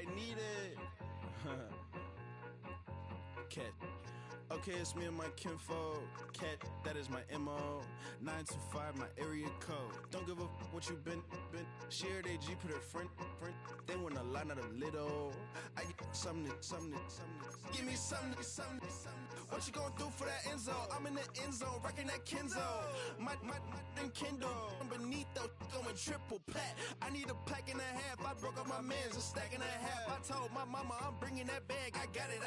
I needed. Cat. Okay, it's me and my kinfolk. Cat, that is my MO. 925, my area code. Don't give a what you been. Shared AG, put her friend. They want a lot, not a little. I get something. Give me something. What you gonna do for that Enzo? I'm in the end zone, rocking that Kenzo. My Kindle. I'm beneath though, going triple plat. I need a pack and a half. I broke up my mans, a stack and a half. I told my mama I'm bringing that bag. I got it.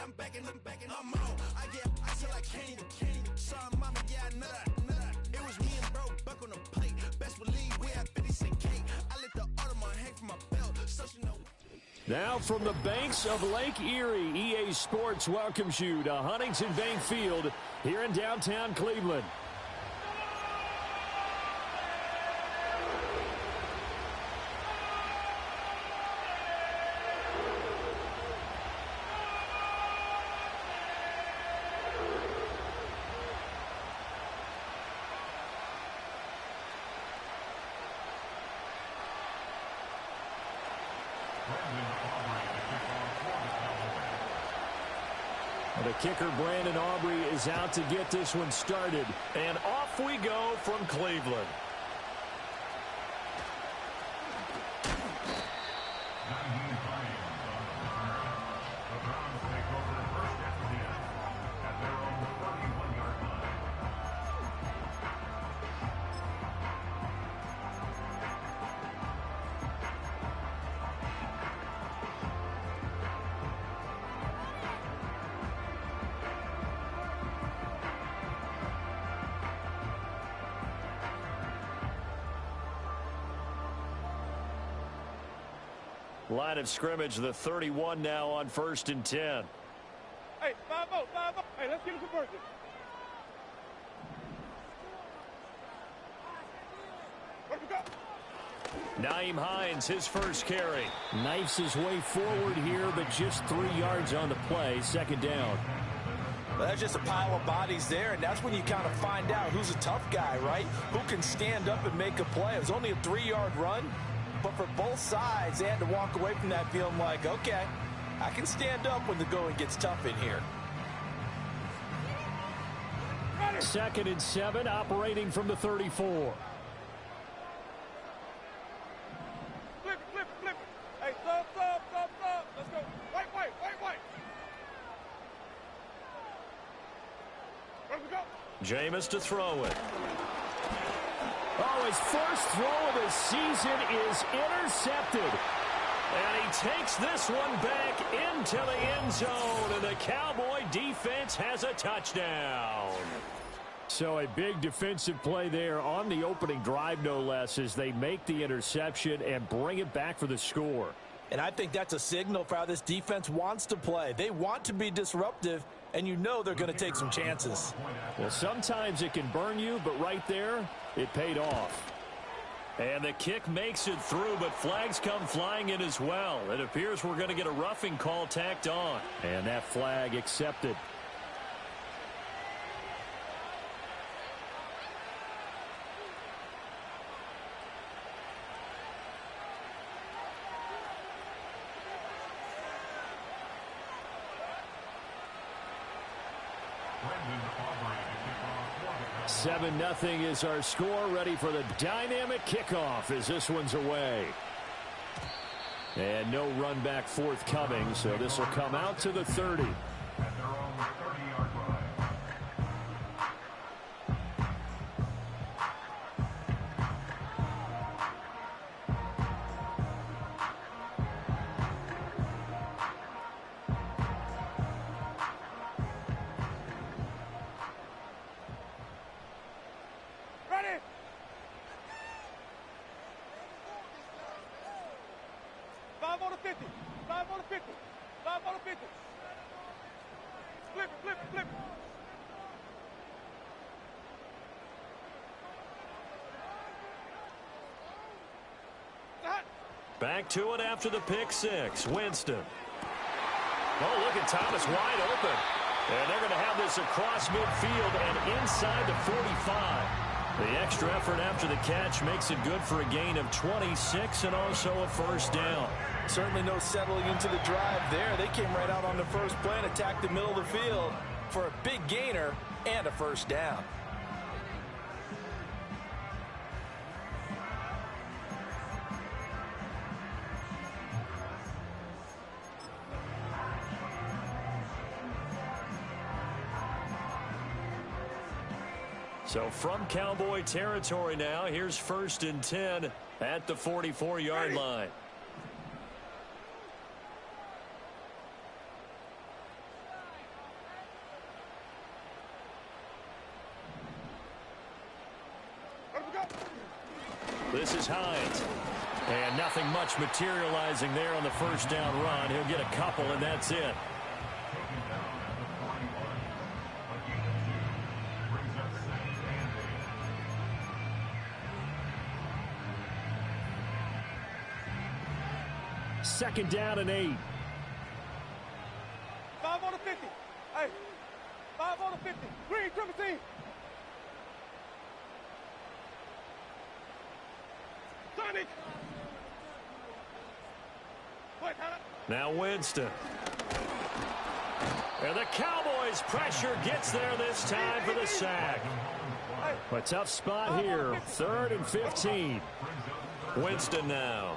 I'm backing, I'm out. I till I can't. Sorry, mama, yeah, I know that. It was me and bro, buck on the plate. Best believe we had 50 cent cake. I let the Audemars hang from my belt. So she know. Now from the banks of Lake Erie, EA Sports welcomes you to Huntington Bank Field here in downtown Cleveland. The kicker, Brandon Aubrey, is out to get this one started. And off we go from Cleveland. Line of scrimmage, the 31 now on 1st and 10. Hey, 5-0. Hey, let's get a conversion. Where'd we go? Nyheim Hines, his first carry. Knifes his way forward here, but just 3 yards on the play. 2nd down. Well, that's just a pile of bodies there, and that's when you kind of find out who's a tough guy, right? Who can stand up and make a play. It was only a 3-yard run. But for both sides, they had to walk away from that feeling like, okay, I can stand up when the going gets tough in here. 2nd and 7, operating from the 34. Flip it. Hey, stop. Let's go. Wait. Where'd we go? Jameis to throw it. Oh, his first throw of the season is intercepted. And he takes this one back into the end zone, and the Cowboy defense has a touchdown. So a big defensive play there on the opening drive, no less, as they make the interception and bring it back for the score. And I think that's a signal for how this defense wants to play. They want to be disruptive, and you know they're going to take some chances. Well, sometimes it can burn you, but right there, it paid off. And the kick makes it through, but flags come flying in as well. It appears we're going to get a roughing call tacked on. And that flag accepted. Seven 7-0 is our score. Ready for the dynamic kickoff as this one's away. And no run back forthcoming, so this will come out to the 30. Ready? 5 on the 50. 5 on the 50. 5 on the 50. Flip it. Back to it after the pick six. Winston. Oh, look at Thomas wide open. And they're going to have this across midfield and inside the 45. The extra effort after the catch makes it good for a gain of 26 and also a first down. Certainly no settling into the drive there. They came right out on the first play and attacked the middle of the field for a big gainer and a first down. So from Cowboy territory now, here's 1st and 10 at the 44-yard line. This is Hines. And nothing much materializing there on the first down run. He'll get a couple, and that's it. Second down and 8. 5 on the 50. Hey, 5 on the 50. Green, triple team. Sonic. Now Winston. And the Cowboys' pressure gets there this time for the sack. A tough spot here. 3rd and 15. Winston now.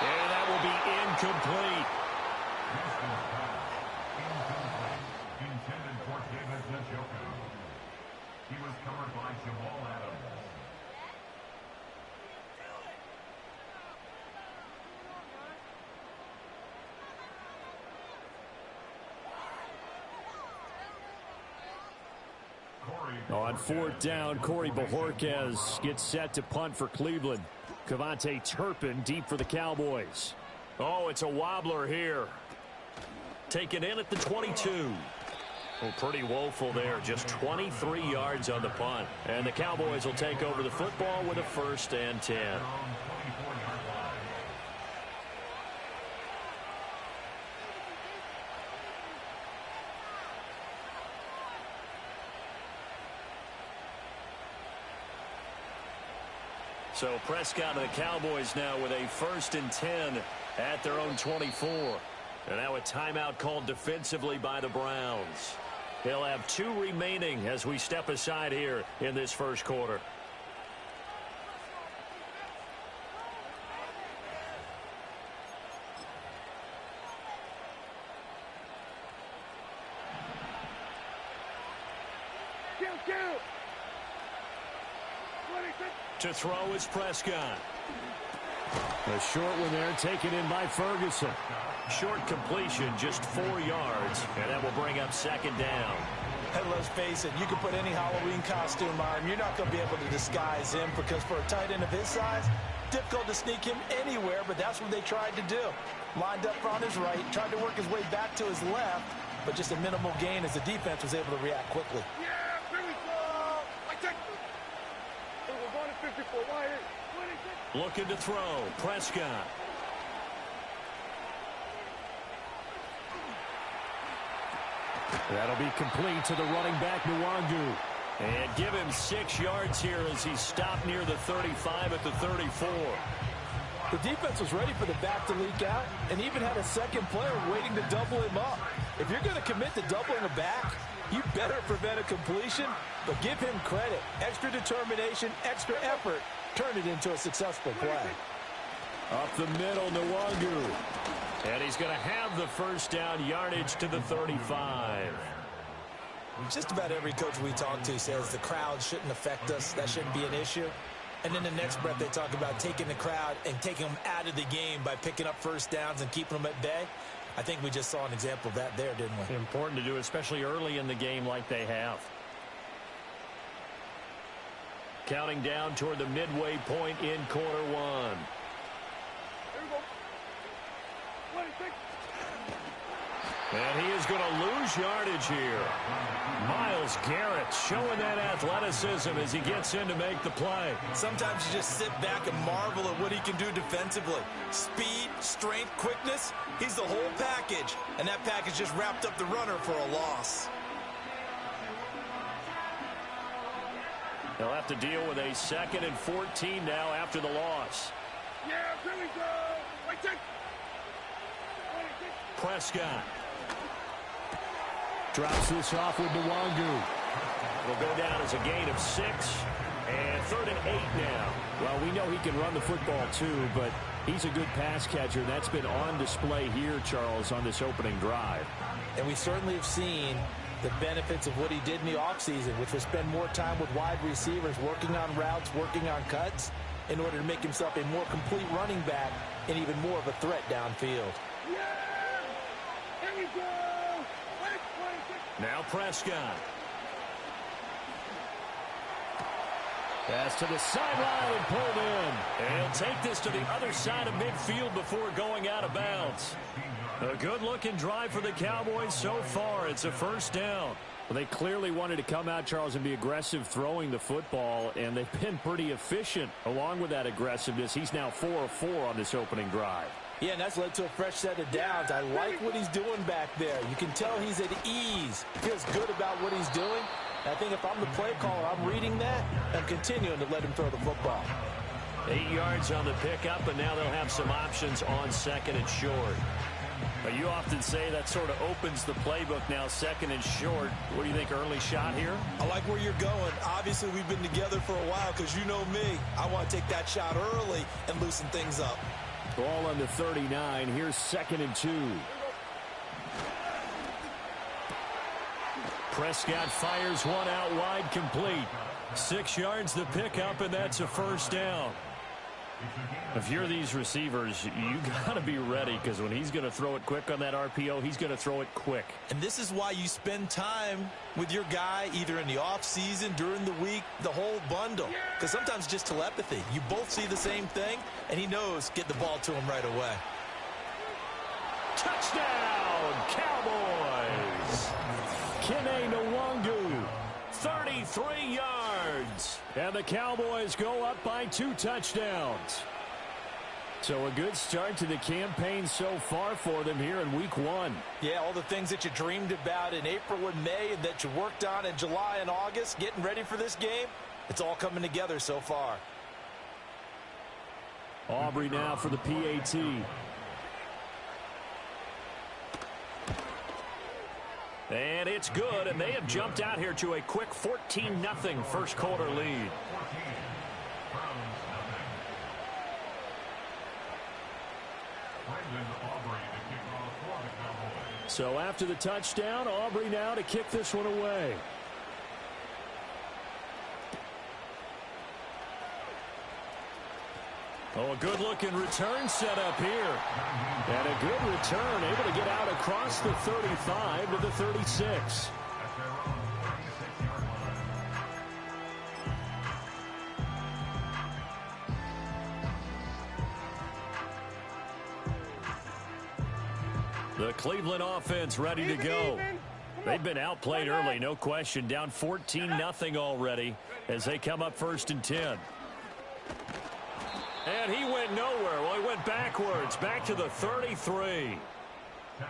And that will be incomplete. Intended for David Njoku. He was covered by Jamal Adams. On 4th down, Corey Bojorquez gets set to punt for Cleveland. Cavante Turpin deep for the Cowboys. Oh, it's a wobbler here. Taken in at the 22. Well, pretty woeful there. Just 23 yards on the punt. And the Cowboys will take over the football with a 1st and 10. So Prescott and the Cowboys now with a 1st and 10 at their own 24. And now a timeout called defensively by the Browns. They'll have 2 remaining as we step aside here in this first quarter. To throw is Prescott. A short one there taken in by Ferguson. Short completion, just 4 yards, and that will bring up 2nd down. And let's face it, you can put any Halloween costume on. You're not going to be able to disguise him because for a tight end of his size, difficult to sneak him anywhere, but that's what they tried to do. Lined up on his right, tried to work his way back to his left, but just a minimal gain as the defense was able to react quickly. Looking to throw. Prescott. That'll be complete to the running back, Nwangu. And give him 6 yards here as he stopped near the 35 at the 34. The defense was ready for the back to leak out and even had a second player waiting to double him up. If you're going to commit to doubling a back, you better prevent a completion, but give him credit. Extra determination, extra effort. Turn it into a successful play. Up the middle, Nwangu. And he's going to have the 1st down, yardage to the 35. Just about every coach we talk to says the crowd shouldn't affect us. That shouldn't be an issue. And then the next breath they talk about taking the crowd and taking them out of the game by picking up 1st downs and keeping them at bay. I think we just saw an example of that there, didn't we? Important to do, especially early in the game like they have. Counting down toward the midway point in quarter 1. And he is going to lose yardage here. Myles Garrett showing that athleticism as he gets in to make the play. Sometimes you just sit back and marvel at what he can do defensively. Speed, strength, quickness, he's the whole package. And that package just wrapped up the runner for a loss. They'll have to deal with a 2nd and 14 now after the loss. Yeah, here we go. Prescott drops this off with Nwangu. It'll go down as a gain of 6. And 3rd and 8 now. Well, we know he can run the football too, but he's a good pass catcher. That's been on display here, Charles, on this opening drive. And we certainly have seen the benefits of what he did in the offseason, which was spend more time with wide receivers, working on routes, working on cuts, in order to make himself a more complete running back and even more of a threat downfield. Now Prescott. Pass to the sideline and pulled in. And he'll take this to the other side of midfield before going out of bounds. A good-looking drive for the Cowboys so far. It's a first down. Well, they clearly wanted to come out, Charles, and be aggressive throwing the football, and they've been pretty efficient along with that aggressiveness. He's now 4 of 4 on this opening drive. Yeah, and that's led to a fresh set of downs. I like what he's doing back there. You can tell he's at ease. Feels good about what he's doing. I think if I'm the play caller, I'm reading that and continuing to let him throw the football. 8 yards on the pickup, and now they'll have some options on 2nd and short. But you often say that sort of opens the playbook now, 2nd and short. What do you think, early shot here? I like where you're going. Obviously, we've been together for a while because you know me. I want to take that shot early and loosen things up. Ball on the 39. Here's 2nd and 2. Prescott fires one out wide, complete. 6 yards the pickup, and that's a first down. If you're these receivers, you got to be ready, because when he's going to throw it quick on that RPO, he's going to throw it quick. And this is why you spend time with your guy either in the offseason, during the week, the whole bundle. Because sometimes just telepathy. You both see the same thing, and he knows get the ball to him right away. Touchdown, Cowboys! Kene Nwangu, 33 yards. And the Cowboys go up by 2 touchdowns. So a good start to the campaign so far for them here in week 1. Yeah, all the things that you dreamed about in April and May and that you worked on in July and August, getting ready for this game, it's all coming together so far. Aubrey now for the PAT. And it's good, and they have jumped out here to a quick 14-0 first quarter lead. So after the touchdown, Aubrey now to kick this one away. Oh, a good-looking return set up here. And a good return, able to get out across the 35 to the 36. The Cleveland offense ready to go. They've been outplayed early, no question. Down 14-0 already as they come up 1st and 10. And he went nowhere. Well, he went backwards, back to the 33.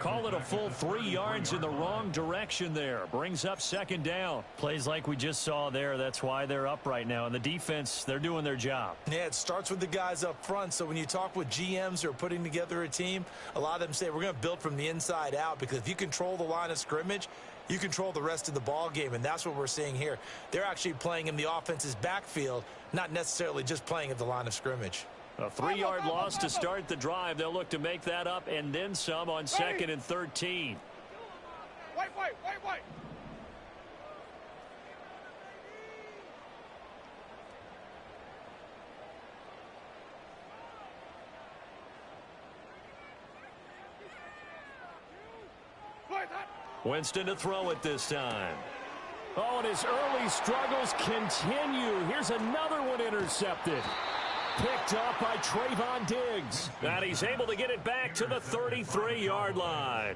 Call it a full 3 yards in the wrong direction there. Brings up 2nd down. Plays like we just saw there. That's why they're up right now. And the defense, they're doing their job. Yeah, it starts with the guys up front. So when you talk with GMs who are putting together a team, a lot of them say we're going to build from the inside out, because if you control the line of scrimmage, you control the rest of the ball game, and that's what we're seeing here. They're actually playing in the offense's backfield, not necessarily just playing at the line of scrimmage. A 3-yard loss to start the drive. They'll look to make that up and then some on 2nd and 13. Wait. Winston to throw it this time. Oh, and his early struggles continue. Here's another one intercepted. Picked up by Trayvon Diggs. And he's able to get it back to the 33-yard line.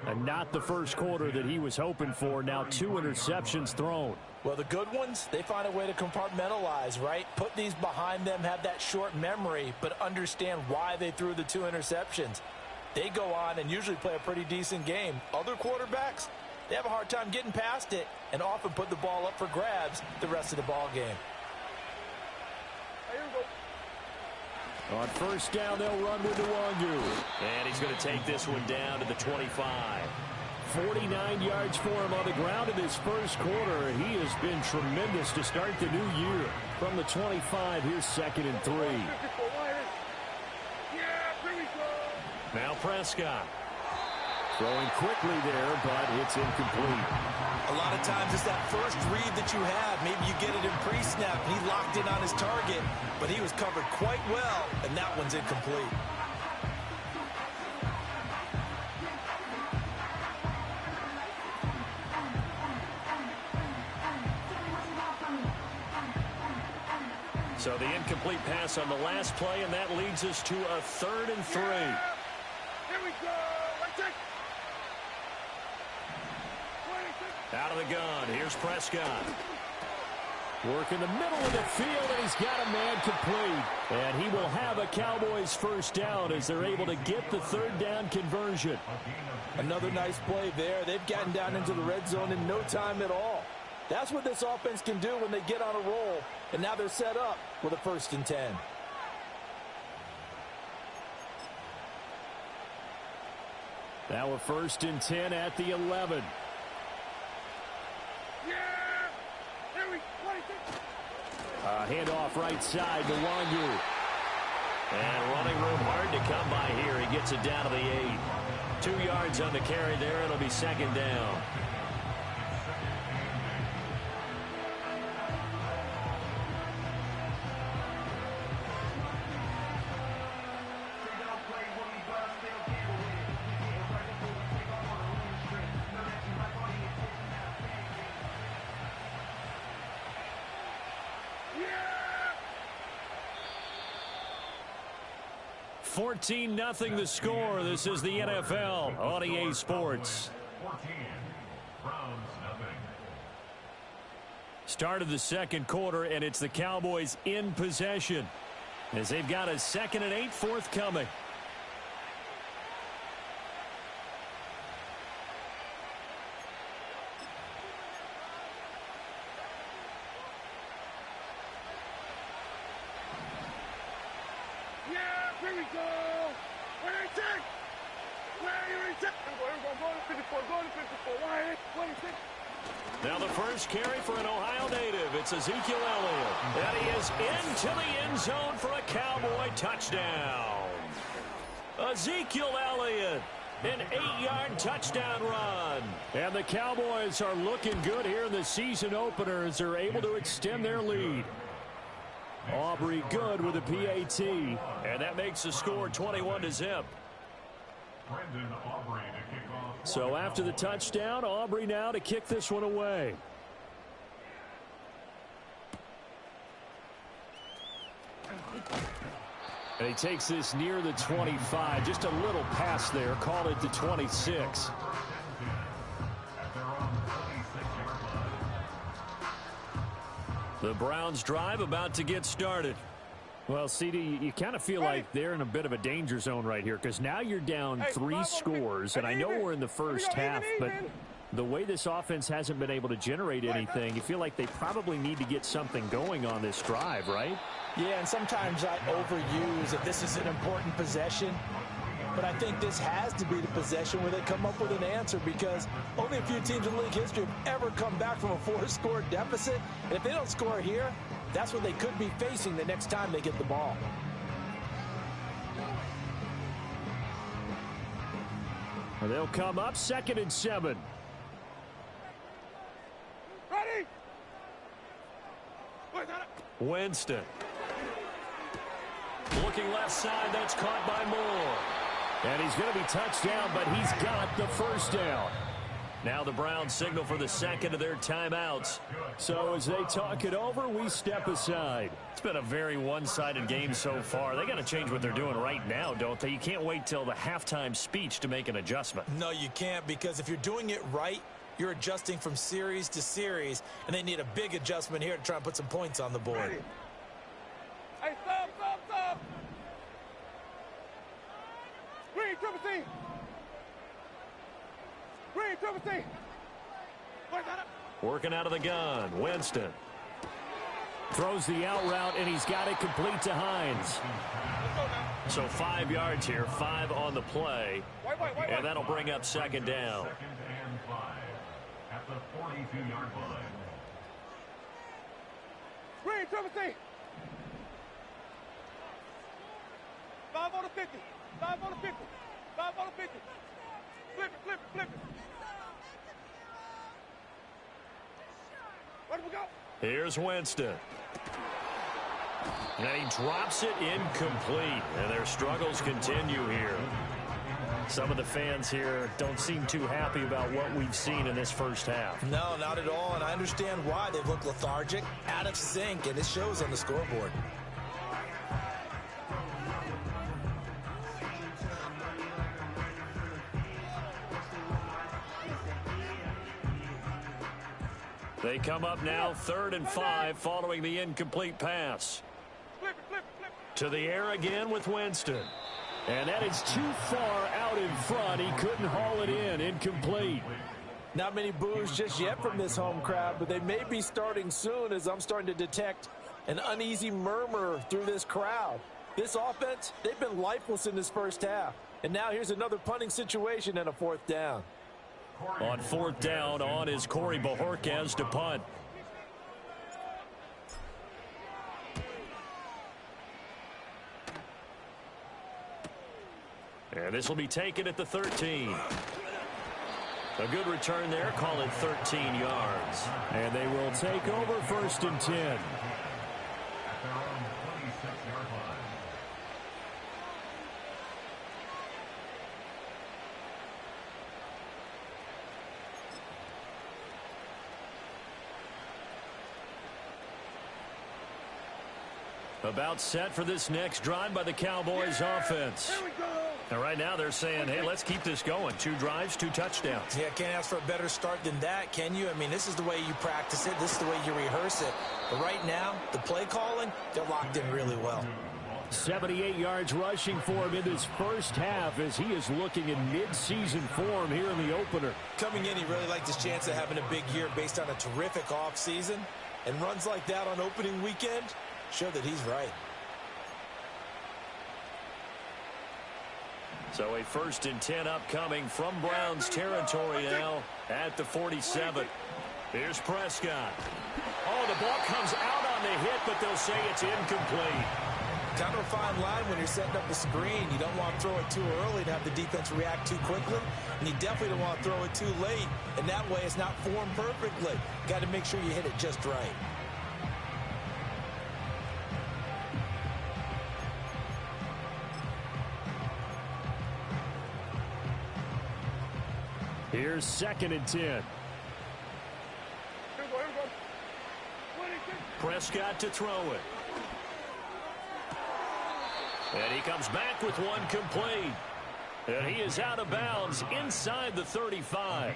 And not the first quarter that he was hoping for. Now 2 interceptions thrown. Well, the good ones, they find a way to compartmentalize, right? Put these behind them, have that short memory, but understand why they threw the 2 interceptions. They go on and usually play a pretty decent game. Other quarterbacks, they have a hard time getting past it and often put the ball up for grabs the rest of the ball game. On first down, they'll run with Nwangu. And he's going to take this one down to the 25. 49 yards for him on the ground in this first quarter. He has been tremendous to start the new year. From the 25, here's 2nd and 3. Now Prescott. Throwing quickly there, but it's incomplete. A lot of times it's that first read that you have. Maybe you get it in pre-snap, and he locked in on his target, but he was covered quite well, and that one's incomplete. So the incomplete pass on the last play, and that leads us to a 3rd and 3. Here we go. Out of the gun, here's Prescott. Work in the middle of the field, and he's got a man complete. And he will have a Cowboys first down as they're able to get the 3rd down conversion. Another nice play there. They've gotten down into the red zone in no time at all. That's what this offense can do when they get on a roll. And now they're set up with a 1st and 10. Now a 1st and 10 at the 11. Handoff right side to Nwangu. And running room hard to come by here. He gets it down to the 8. 2 yards on the carry there. It'll be 2nd down. Yeah! 14-0 the score. This is the NFL on EA Sports. 14. Browns nothing. Start of the second quarter, and it's the Cowboys in possession as they've got a 2nd and 8 forthcoming. Now the first carry for an Ohio native. It's Ezekiel Elliott. And he is into the end zone for a Cowboy touchdown. Ezekiel Elliott, an 8-yard touchdown run. And the Cowboys are looking good here in the season opener as they're able to extend their lead. Aubrey good with a PAT. And that makes the score 21-0. Brendan Aubrey to kick off. So after the touchdown, Aubrey now to kick this one away. And he takes this near the 25. Just a little pass there. Called it the 26. The Browns drive about to get started. Well, CD, you kind of feel like they're in a bit of a danger zone right here because now you're down 3 scores, and I know we're in the first half, but the way this offense hasn't been able to generate anything, you feel like they probably need to get something going on this drive, right? Yeah, and sometimes I overuse that this is an important possession, but I think this has to be the possession where they come up with an answer because only a few teams in league history have ever come back from a 4-score deficit, and if they don't score here, that's what they could be facing the next time they get the ball. They'll come up 2nd and 7. Ready? Winston. Looking left side, that's caught by Moore. And he's going to be touched down, but he's got the first down. Now the Browns signal for the second of their timeouts. So as they talk it over, we step aside. It's been a very one-sided game so far. They got to change what they're doing right now, don't they? You can't wait till the halftime speech to make an adjustment. No, you can't, because if you're doing it right, you're adjusting from series to series, and they need a big adjustment here to try and put some points on the board. Hey, stop! Green, triple C! Green, triple C! Working out of the gun, Winston. Throws the out route, and he's got it complete to Hines. So 5 yards here, 5 on the play. And that'll bring up second down. 2nd and 5 at the 42-yard line. Screen, triple C. 5 on the 50. 5 on the 50. 5 on the 50. Flip it, flip it, flip it. Where do we go? Here's Winston. And he drops it incomplete. And their struggles continue here. Some of the fans here don't seem too happy about what we've seen in this first half. No, not at all, and I understand why. They've looked lethargic, out of sync, and it shows on the scoreboard. They come up now 3rd and 5 following the incomplete pass. Flip it, flip it, flip it. To the air again with Winston. And that is too far out in front. He couldn't haul it in. Incomplete. Not many boos just yet from this home crowd, but they may be starting soon as I'm starting to detect an uneasy murmur through this crowd. This offense, they've been lifeless in this first half. And now here's another punting situation and a 4th down. On 4th down, on is Corey Bojorquez to punt. And this will be taken at the 13. A good return there. Call it 13 yards. And they will take over 1st and 10. At their own 26-yard line. About set for this next drive by the Cowboys offense. Here we go. And right now they're saying, hey, let's keep this going. 2 drives, 2 touchdowns. Yeah, can't ask for a better start than that, can you? I mean, this is the way you practice it. This is the way you rehearse it. But right now, the play calling, they're locked in really well. 78 yards rushing for him in this first half as he is looking in mid-season form here in the opener. Coming in, he really liked his chance of having a big year based on a terrific offseason. And runs like that on opening weekend show that he's right. So a 1st and 10 upcoming from Browns territory now at the 47. Here's Prescott. Oh, the ball comes out on the hit, but they'll say it's incomplete. Kind of a fine line when you're setting up a screen. You don't want to throw it too early to have the defense react too quickly, and you definitely don't want to throw it too late, and that way it's not formed perfectly. Got to make sure you hit it just right. Here's 2nd and 10. Here we go, here we go. 26. Prescott to throw it. And he comes back with one complete. And he is out of bounds inside the 35.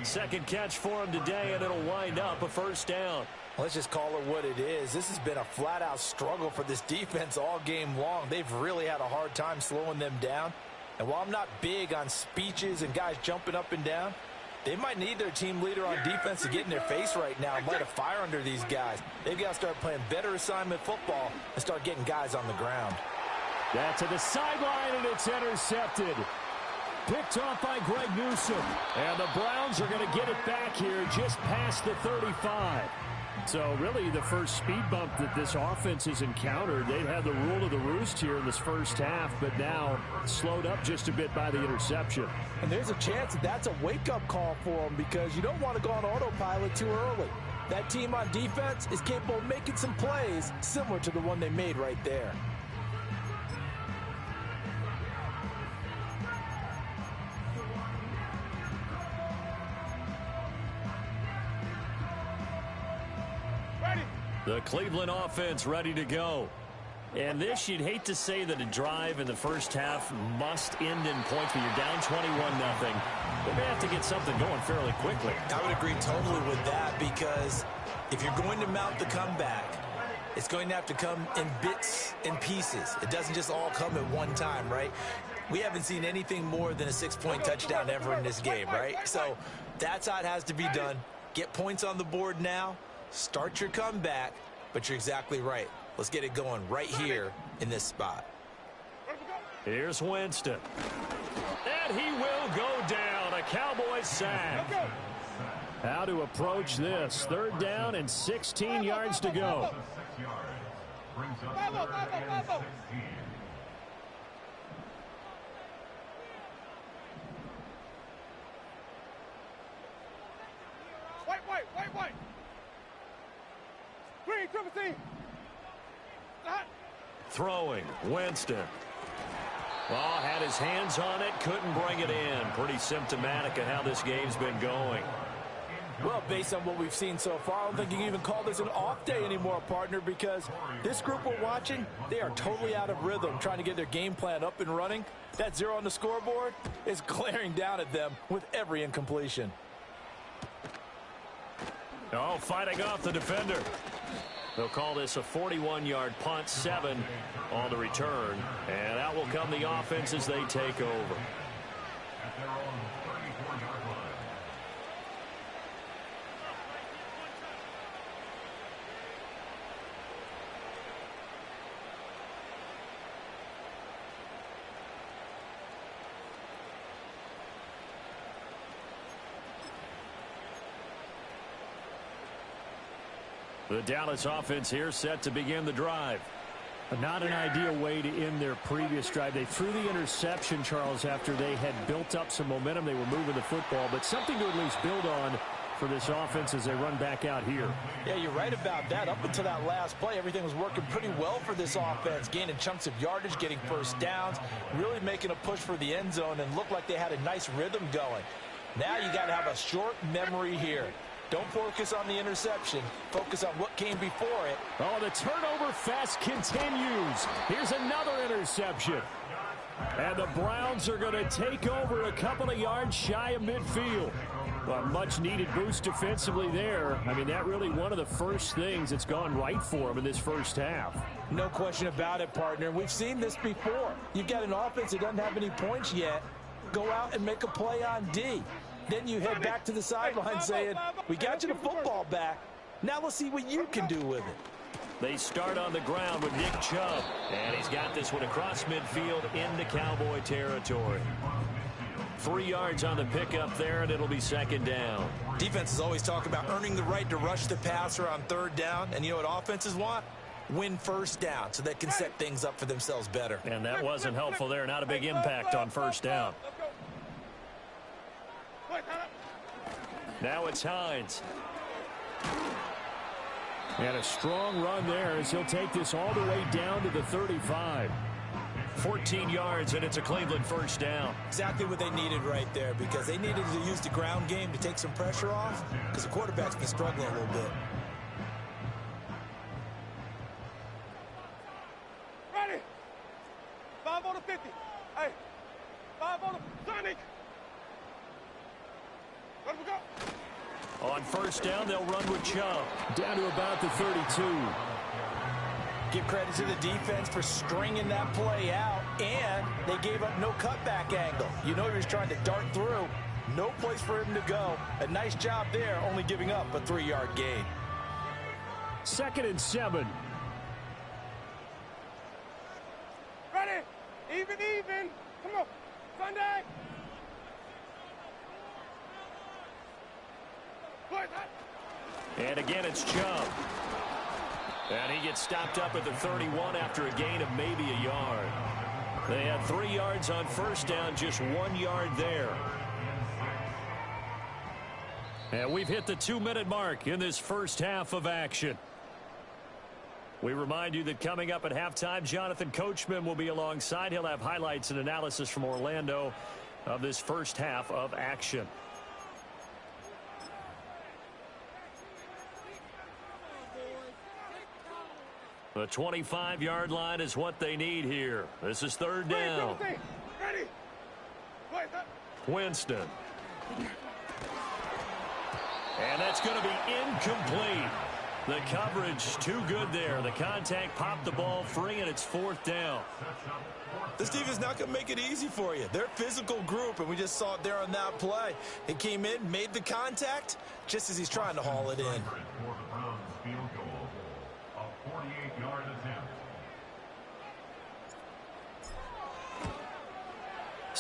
2nd catch for him today, and it'll wind up a 1st down. Let's just call it what it is. This has been a flat-out struggle for this defense all game long. They've really had a hard time slowing them down. And while I'm not big on speeches and guys jumping up and down, they might need their team leader on defense to get in their face right now and light a fire under these guys. They've got to start playing better assignment football and start getting guys on the ground. That to the sideline, and it's intercepted. Picked off by Greg Newsome. And the Browns are going to get it back here just past the 35. So really the first speed bump that this offense has encountered. They've had the rule of the roost here in this first half, but now slowed up just a bit by the interception. And there's a chance that that's a wake-up call for them because you don't want to go on autopilot too early. That team on defense is capable of making some plays similar to the one they made right there. The Cleveland offense ready to go. And this, you'd hate to say that a drive in the first half must end in points, but you're down 21-0. They may have to get something going fairly quickly. I would agree totally with that because if you're going to mount the comeback, it's going to have to come in bits and pieces. It doesn't just all come at one time, right? We haven't seen anything more than a 6-point touchdown ever in this game, right? So that's how it has to be done. Get points on the board now. Start your comeback, but you're exactly right. Let's get it going right here in this spot. Here's Winston. And he will go down. A Cowboys sack. How to approach this. 3rd down and 16 yards to go. 6 yards. Brings up 3rd and 16. White. Green, 17. Throwing, Winston. Oh, had his hands on it, couldn't bring it in. Pretty symptomatic of how this game's been going. Well, based on what we've seen so far, I don't think you can even call this an off day anymore, partner, because this group we're watching, they are totally out of rhythm, trying to get their game plan up and running. That 0 on the scoreboard is glaring down at them with every incompletion. Oh, fighting off the defender. They'll call this a 41-yard punt, 7 on the return. And out will come the offense as they take over. At their own 34-yard line. The Dallas offense here set to begin the drive. Not an ideal way to end their previous drive. They threw the interception, Charles, after they had built up some momentum. They were moving the football, but something to at least build on for this offense as they run back out here. Yeah, you're right about that. Up until that last play, everything was working pretty well for this offense, gaining chunks of yardage, getting first downs, really making a push for the end zone, and looked like they had a nice rhythm going. Now you got to have a short memory here. Don't focus on the interception. Focus on what came before it. Oh, the turnover fest continues. Here's another interception. And the Browns are going to take over a couple of yards shy of midfield. A much-needed boost defensively there. I mean, that really one of the first things that's gone right for them in this first half. No question about it, partner. We've seen this before. You've got an offense that doesn't have any points yet. Go out and make a play on D. Then you head back to the sideline saying, we got you the football back. Now let's see what you can do with it. They start on the ground with Nick Chubb. And he's got this one across midfield into Cowboy territory. 3 yards on the pickup there, and it'll be 2nd down. Defenses always talk about earning the right to rush the passer on 3rd down. And you know what offenses want? Win 1st down so they can set things up for themselves better. And that wasn't helpful there. Not a big impact on 1st down. Now it's Hines. And a strong run there as he'll take this all the way down to the 35. 14 yards, and it's a Cleveland 1st down. Exactly what they needed right there, because they needed to use the ground game to take some pressure off, because the quarterback's been struggling a little bit. Ready? 5 on the 50. Hey, 5 on the Sonic. Let him go. On 1st down, they'll run with Chubb. Down to about the 32. Give credit to the defense for stringing that play out, and they gave up no cutback angle. You know he was trying to dart through. No place for him to go. A nice job there, only giving up a 3-yard gain. 2nd and 7. Ready? Even. Come on. Sunday. And again, it's Chubb. And he gets stopped up at the 31 after a gain of maybe a yard. They had 3 yards on 1st down, just 1 yard there. And we've hit the 2-minute mark in this first half of action. We remind you that coming up at halftime, Jonathan Coachman will be alongside. He'll have highlights and analysis from Orlando of this first half of action. The 25-yard line is what they need here. This is 3rd down. Ready? Winston. And that's going to be incomplete. The coverage too good there. The contact popped the ball free, and it's 4th down. This defense is not going to make it easy for you. They're a physical group, and we just saw it there on that play. He came in, made the contact, just as he's trying to haul it in. For the Browns field goal.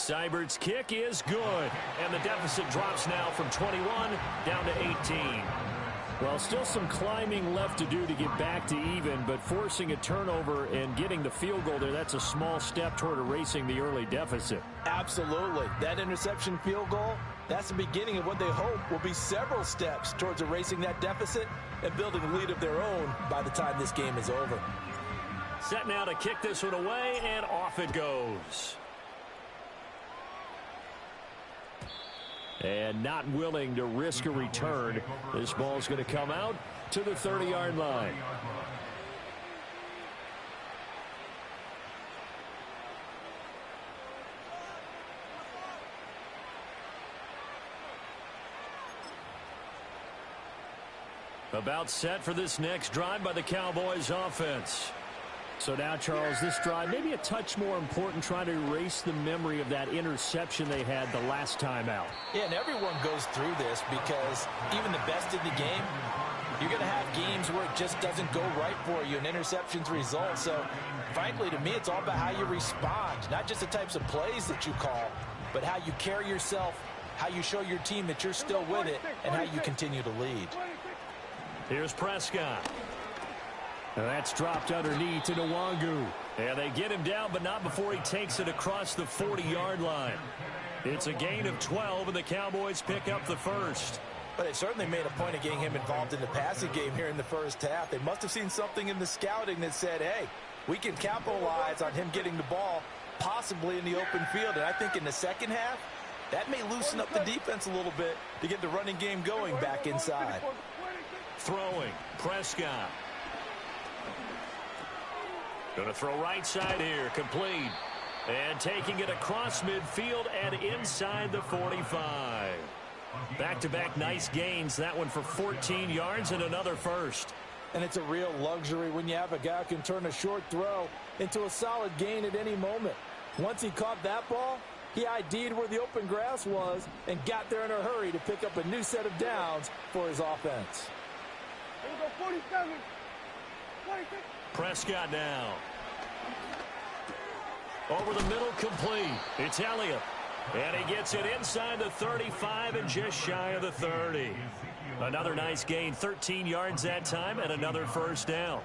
Seibert's kick is good. And the deficit drops now from 21 down to 18. Well, still some climbing left to do to get back to even, but forcing a turnover and getting the field goal there, that's a small step toward erasing the early deficit. Absolutely. That interception field goal, that's the beginning of what they hope will be several steps towards erasing that deficit and building a lead of their own by the time this game is over. Set now to kick this one away, and off it goes. And not willing to risk a return. This ball's going to come out to the 30-yard line. About set for this next drive by the Cowboys offense. So now, Charles, this drive maybe a touch more important, trying to erase the memory of that interception they had the last time out. Yeah, and everyone goes through this because even the best in the game, you're going to have games where it just doesn't go right for you, and interceptions result. So, frankly, to me, it's all about how you respond, not just the types of plays that you call, but how you carry yourself, how you show your team that you're still with it, and how you continue to lead. Here's Prescott. And that's dropped underneath to Nwangu. And they get him down, but not before he takes it across the 40-yard line. It's a gain of 12, and the Cowboys pick up the first. But they certainly made a point of getting him involved in the passing game here in the first half. They must have seen something in the scouting that said, hey, we can capitalize on him getting the ball possibly in the open field. And I think in the second half, that may loosen up the defense a little bit to get the running game going back inside. Throwing, Prescott. Going to throw right side here, complete. And taking it across midfield and inside the 45. Back-to-back nice gains. That one for 14 yards and another first. And it's a real luxury when you have a guy who can turn a short throw into a solid gain at any moment. Once he caught that ball, he ID'd where the open grass was and got there in a hurry to pick up a new set of downs for his offense. Here we go, 47. 46. Prescott now. Over the middle, complete. It's Elliott. And he gets it inside the 35 and just shy of the 30. Another nice gain, 13 yards that time, and another first down.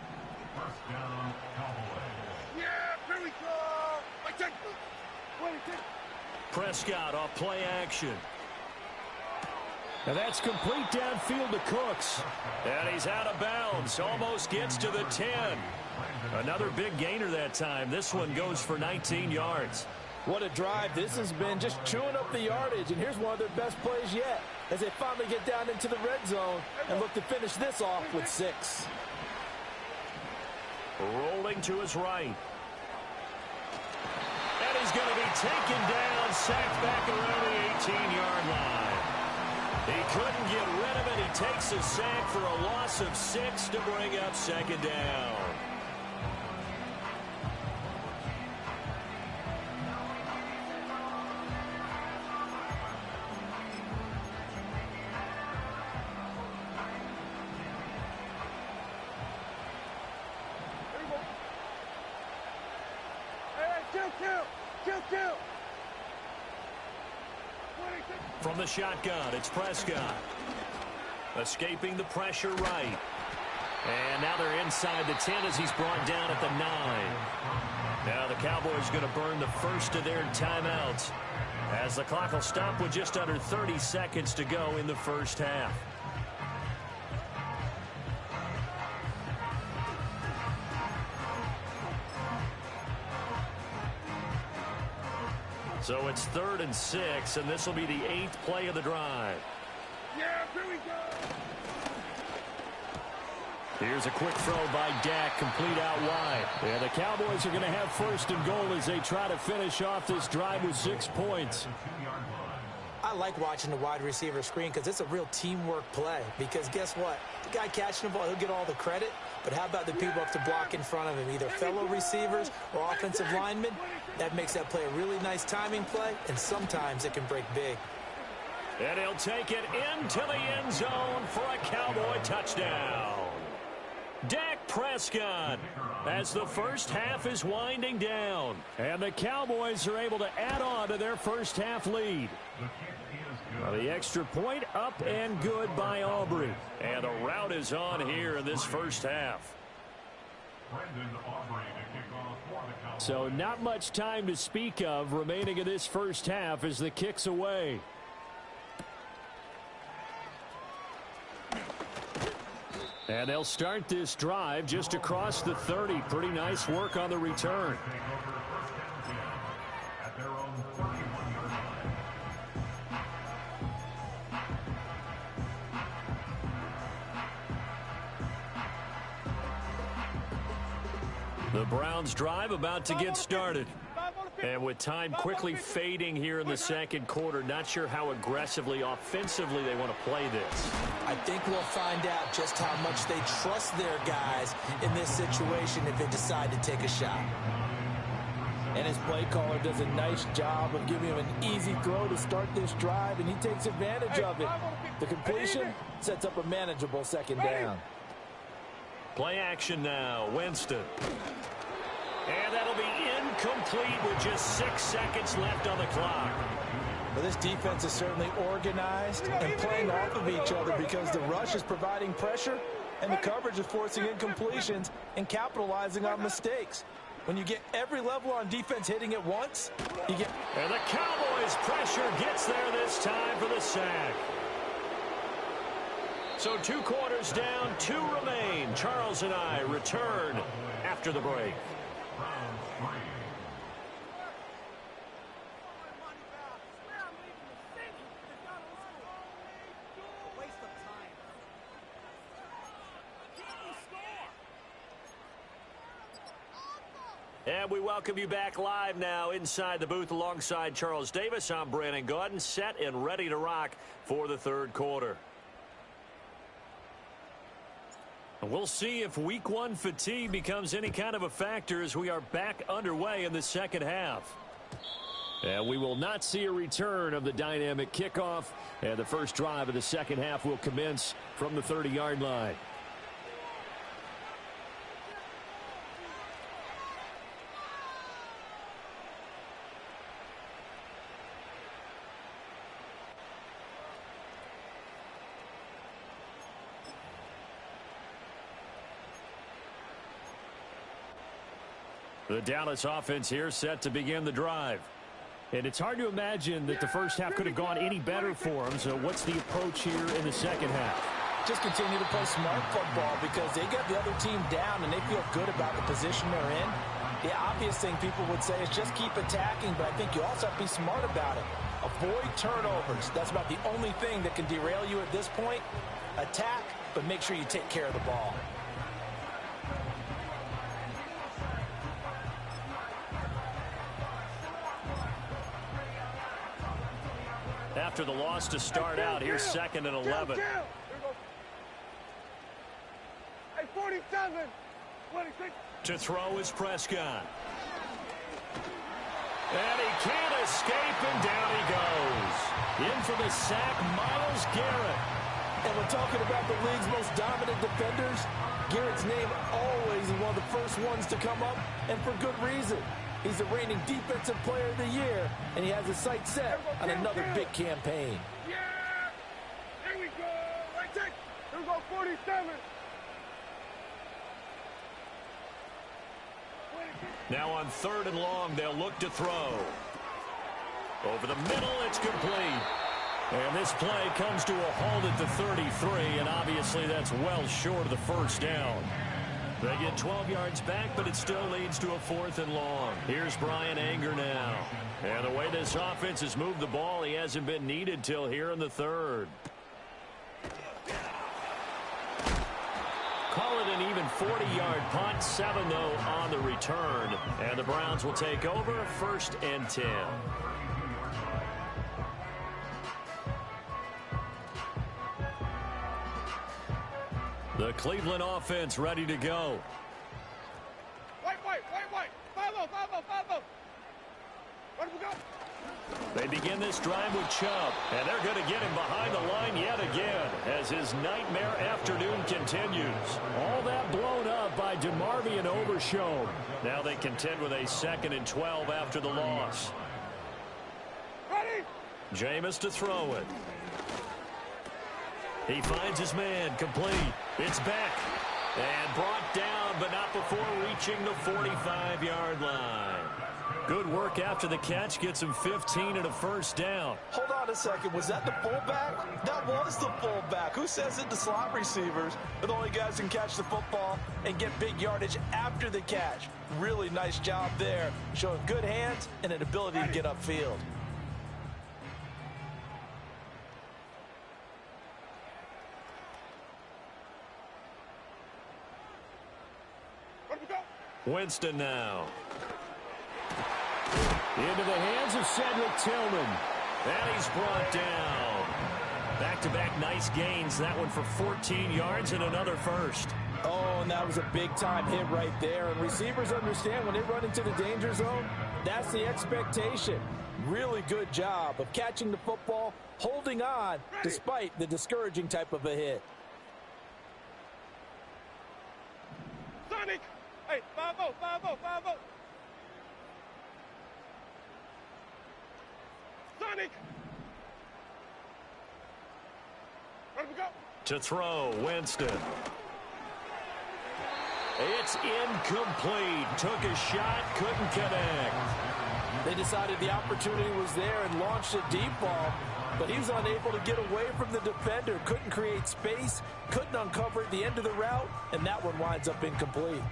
Yeah, here we go. I take 26. Prescott off play action. And that's complete downfield to Cooks. And he's out of bounds. Almost gets to the 10. Another big gainer that time. This one goes for 19 yards. What a drive this has been, just chewing up the yardage. And here's one of their best plays yet as they finally get down into the red zone and look to finish this off with 6. Rolling to his right. And he's going to be taken down, sacked back around the 18-yard line. He couldn't get rid of it. He takes a sack for a loss of 6 to bring up second down. Kill. From the shotgun, it's Prescott. Escaping the pressure right. And now they're inside the 10 as he's brought down at the 9. Now the Cowboys going to burn the first of their timeouts as the clock will stop with just under 30 seconds to go in the first half. So it's 3rd and 6, and this will be the 8th play of the drive. Yeah, here we go. Here's a quick throw by Dak, complete out wide. And the Cowboys are going to have first and goal as they try to finish off this drive with 6 points. I like watching the wide receiver screen because it's a real teamwork play. Because guess what? The guy catching the ball, he'll get all the credit. But how about the people up to block in front of him, either fellow receivers or offensive linemen? That makes that play a really nice timing play, and sometimes it can break big. And he'll take it into the end zone for a Cowboy touchdown. Dak Prescott as the first half is winding down. And the Cowboys are able to add on to their first half lead. The extra point up and good by Aubrey. And the rout is on here in this first half. So not much time to speak of remaining in this first half as the kick's away. And they'll start this drive just across the 30. Pretty nice work on the return. The Browns drive about to get started. And with time quickly fading here in the second quarter, not sure how aggressively, offensively they want to play this. I think we'll find out just how much they trust their guys in this situation if they decide to take a shot. And his play caller does a nice job of giving him an easy throw to start this drive, and he takes advantage of it. The completion sets up a manageable second down. Play action now. Winston. And that'll be incomplete with just 6 seconds left on the clock. Well, this defense is certainly organized and playing off of each other because the rush is providing pressure and the coverage is forcing incompletions and capitalizing on mistakes. When you get every level on defense hitting at once, you get... And the Cowboys' pressure gets there this time for the sack. So 2 quarters down, 2 remain. Charles and I return after the break. And we welcome you back live now inside the booth alongside Charles Davis. I'm Brandon Gaudin, set and ready to rock for the third quarter. And we'll see if week 1 fatigue becomes any kind of a factor as we are back underway in the second half. And we will not see a return of the dynamic kickoff. And the first drive of the second half will commence from the 30-yard line. The Dallas offense here set to begin the drive. And it's hard to imagine that the first half could have gone any better for them. So what's the approach here in the second half? Just continue to play smart football because they got the other team down and they feel good about the position they're in. The obvious thing people would say is just keep attacking, but I think you also have to be smart about it. Avoid turnovers. That's about the only thing that can derail you at this point. Attack, but make sure you take care of the ball. After the loss to start out, here's 2nd and 11. Hey, 47, 26. To throw is Prescott. And he can't escape, and down he goes. In for the sack, Myles Garrett. And we're talking about the league's most dominant defenders. Garrett's name always is one of the first ones to come up, and for good reason. He's the reigning Defensive Player of the Year, and he has his sights set on another big campaign. Yeah! Here we go! Right check! Here we go, 47. Now on 3rd and long, they'll look to throw. Over the middle, it's complete. And this play comes to a halt at the 33, and obviously that's well short of the first down. They get 12 yards back, but it still leads to a 4th and long. Here's Brian Anger now. And the way this offense has moved the ball, he hasn't been needed till here in the 3rd. Call it an even 40-yard punt, 7 though on the return. And the Browns will take over 1st and 10. The Cleveland offense ready to go. White. 5-0. Where do we go? They begin this drive with Chubb, and they're going to get him behind the line yet again as his nightmare afternoon continues. All that blown up up by DeMarvion Overshown. Now they contend with a 2nd and 12 after the loss. Ready? Jameis to throw it. He finds his man, complete. It's back and brought down, but not before reaching the 45-yard line. Good work after the catch, gets him 15 and a first down. Hold on a second. Was that the fullback? That was the fullback. Who says it? The slot receivers are the only guys who can catch the football and get big yardage after the catch. Really nice job there, showing good hands and an ability to get upfield. Ready to go? Winston now. Into the hands of Cedric Tillman. And he's brought down. Back-to-back nice gains. That one for 14 yards and another first. Oh, and that was a big-time hit right there. And receivers understand when they run into the danger zone, that's the expectation. Really good job of catching the football, holding on, despite the discouraging type of a hit. Sonic! Hey, 5-0, 5-0, 5-0. Sonic! Ready to go? To throw, Winston. It's incomplete. Took a shot, couldn't connect. They decided the opportunity was there and launched a deep ball, but he was unable to get away from the defender. Couldn't create space, couldn't uncover at the end of the route, and that one winds up incomplete.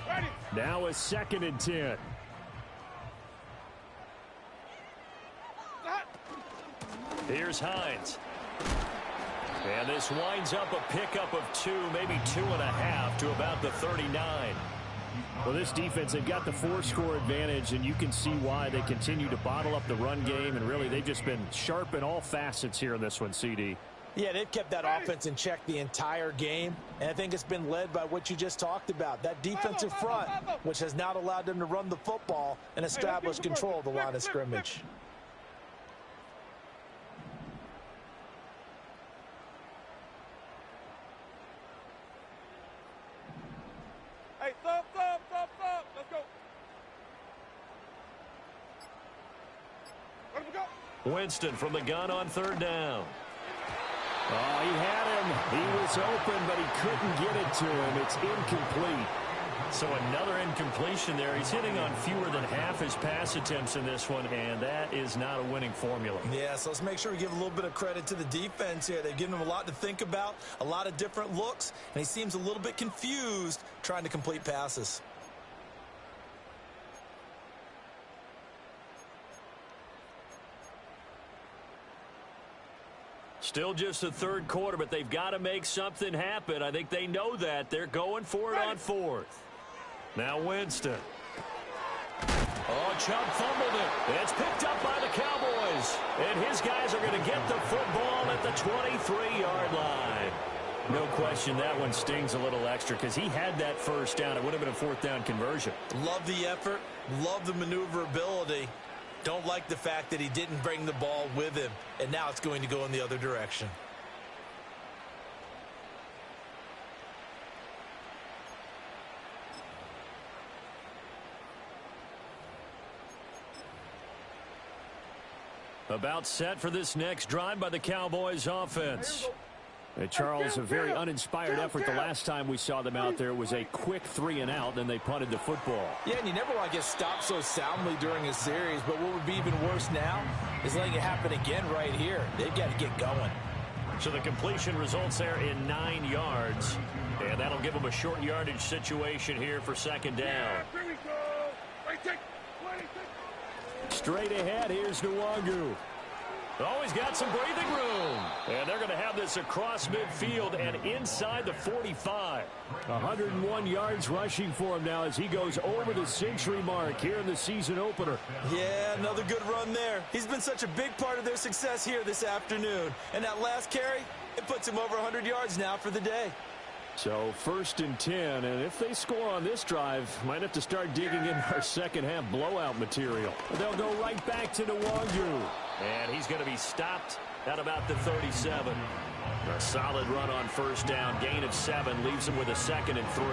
Ready? Now a 2nd and 10. Here's Hines. And this winds up a pickup of 2, maybe 2.5 to about the 39. Well, this defense, they've got the 4-score advantage, and you can see why they continue to bottle up the run game, and really they've just been sharp in all facets here in this one, CD. Yeah, they've kept that offense in check the entire game, and I think it's been led by what you just talked about, that defensive front, which has not allowed them to run the football and establish control of the line of scrimmage. Hey, stop. Let's go. Ready to go? Winston from the gun on 3rd down. Oh, he had him. He was open, but he couldn't get it to him. It's incomplete. So another incompletion there. He's hitting on fewer than half his pass attempts in this one, and that is not a winning formula. Yeah, so let's make sure we give a little bit of credit to the defense here. They've given him a lot to think about, a lot of different looks, and he seems a little bit confused trying to complete passes. Still just the 3rd quarter, but they've got to make something happen. I think they know that. They're going for it on 4th. Now Winston. Oh, Chubb fumbled it. It's picked up by the Cowboys. And his guys are going to get the football at the 23-yard line. No question that one stings a little extra because he had that first down. It would have been a 4th down conversion. Love the effort. Love the maneuverability. Don't like the fact that he didn't bring the ball with him, and now it's going to go in the other direction. About set for this next drive by the Cowboys offense. Charles, a very uninspired effort the last time we saw them out there. It was a quick 3-and-out, then they punted the football. Yeah, and you never want to get stopped so soundly during a series, but what would be even worse now is letting it happen again right here. They've got to get going. So the completion results there in 9 yards, and that'll give them a short yardage situation here for 2nd down. Straight ahead, here's Nwangu. Oh, he's got some breathing room. And they're going to have this across midfield and inside the 45. 101 yards rushing for him now as he goes over the century mark here in the season opener. Yeah, another good run there. He's been such a big part of their success here this afternoon. And that last carry, it puts him over 100 yards now for the day. So 1st and 10, and if they score on this drive, might have to start digging in our second half blowout material. They'll go right back to Nwangu. And he's going to be stopped at about the 37. A solid run on first down. Gain of 7 leaves him with a 2nd and 3.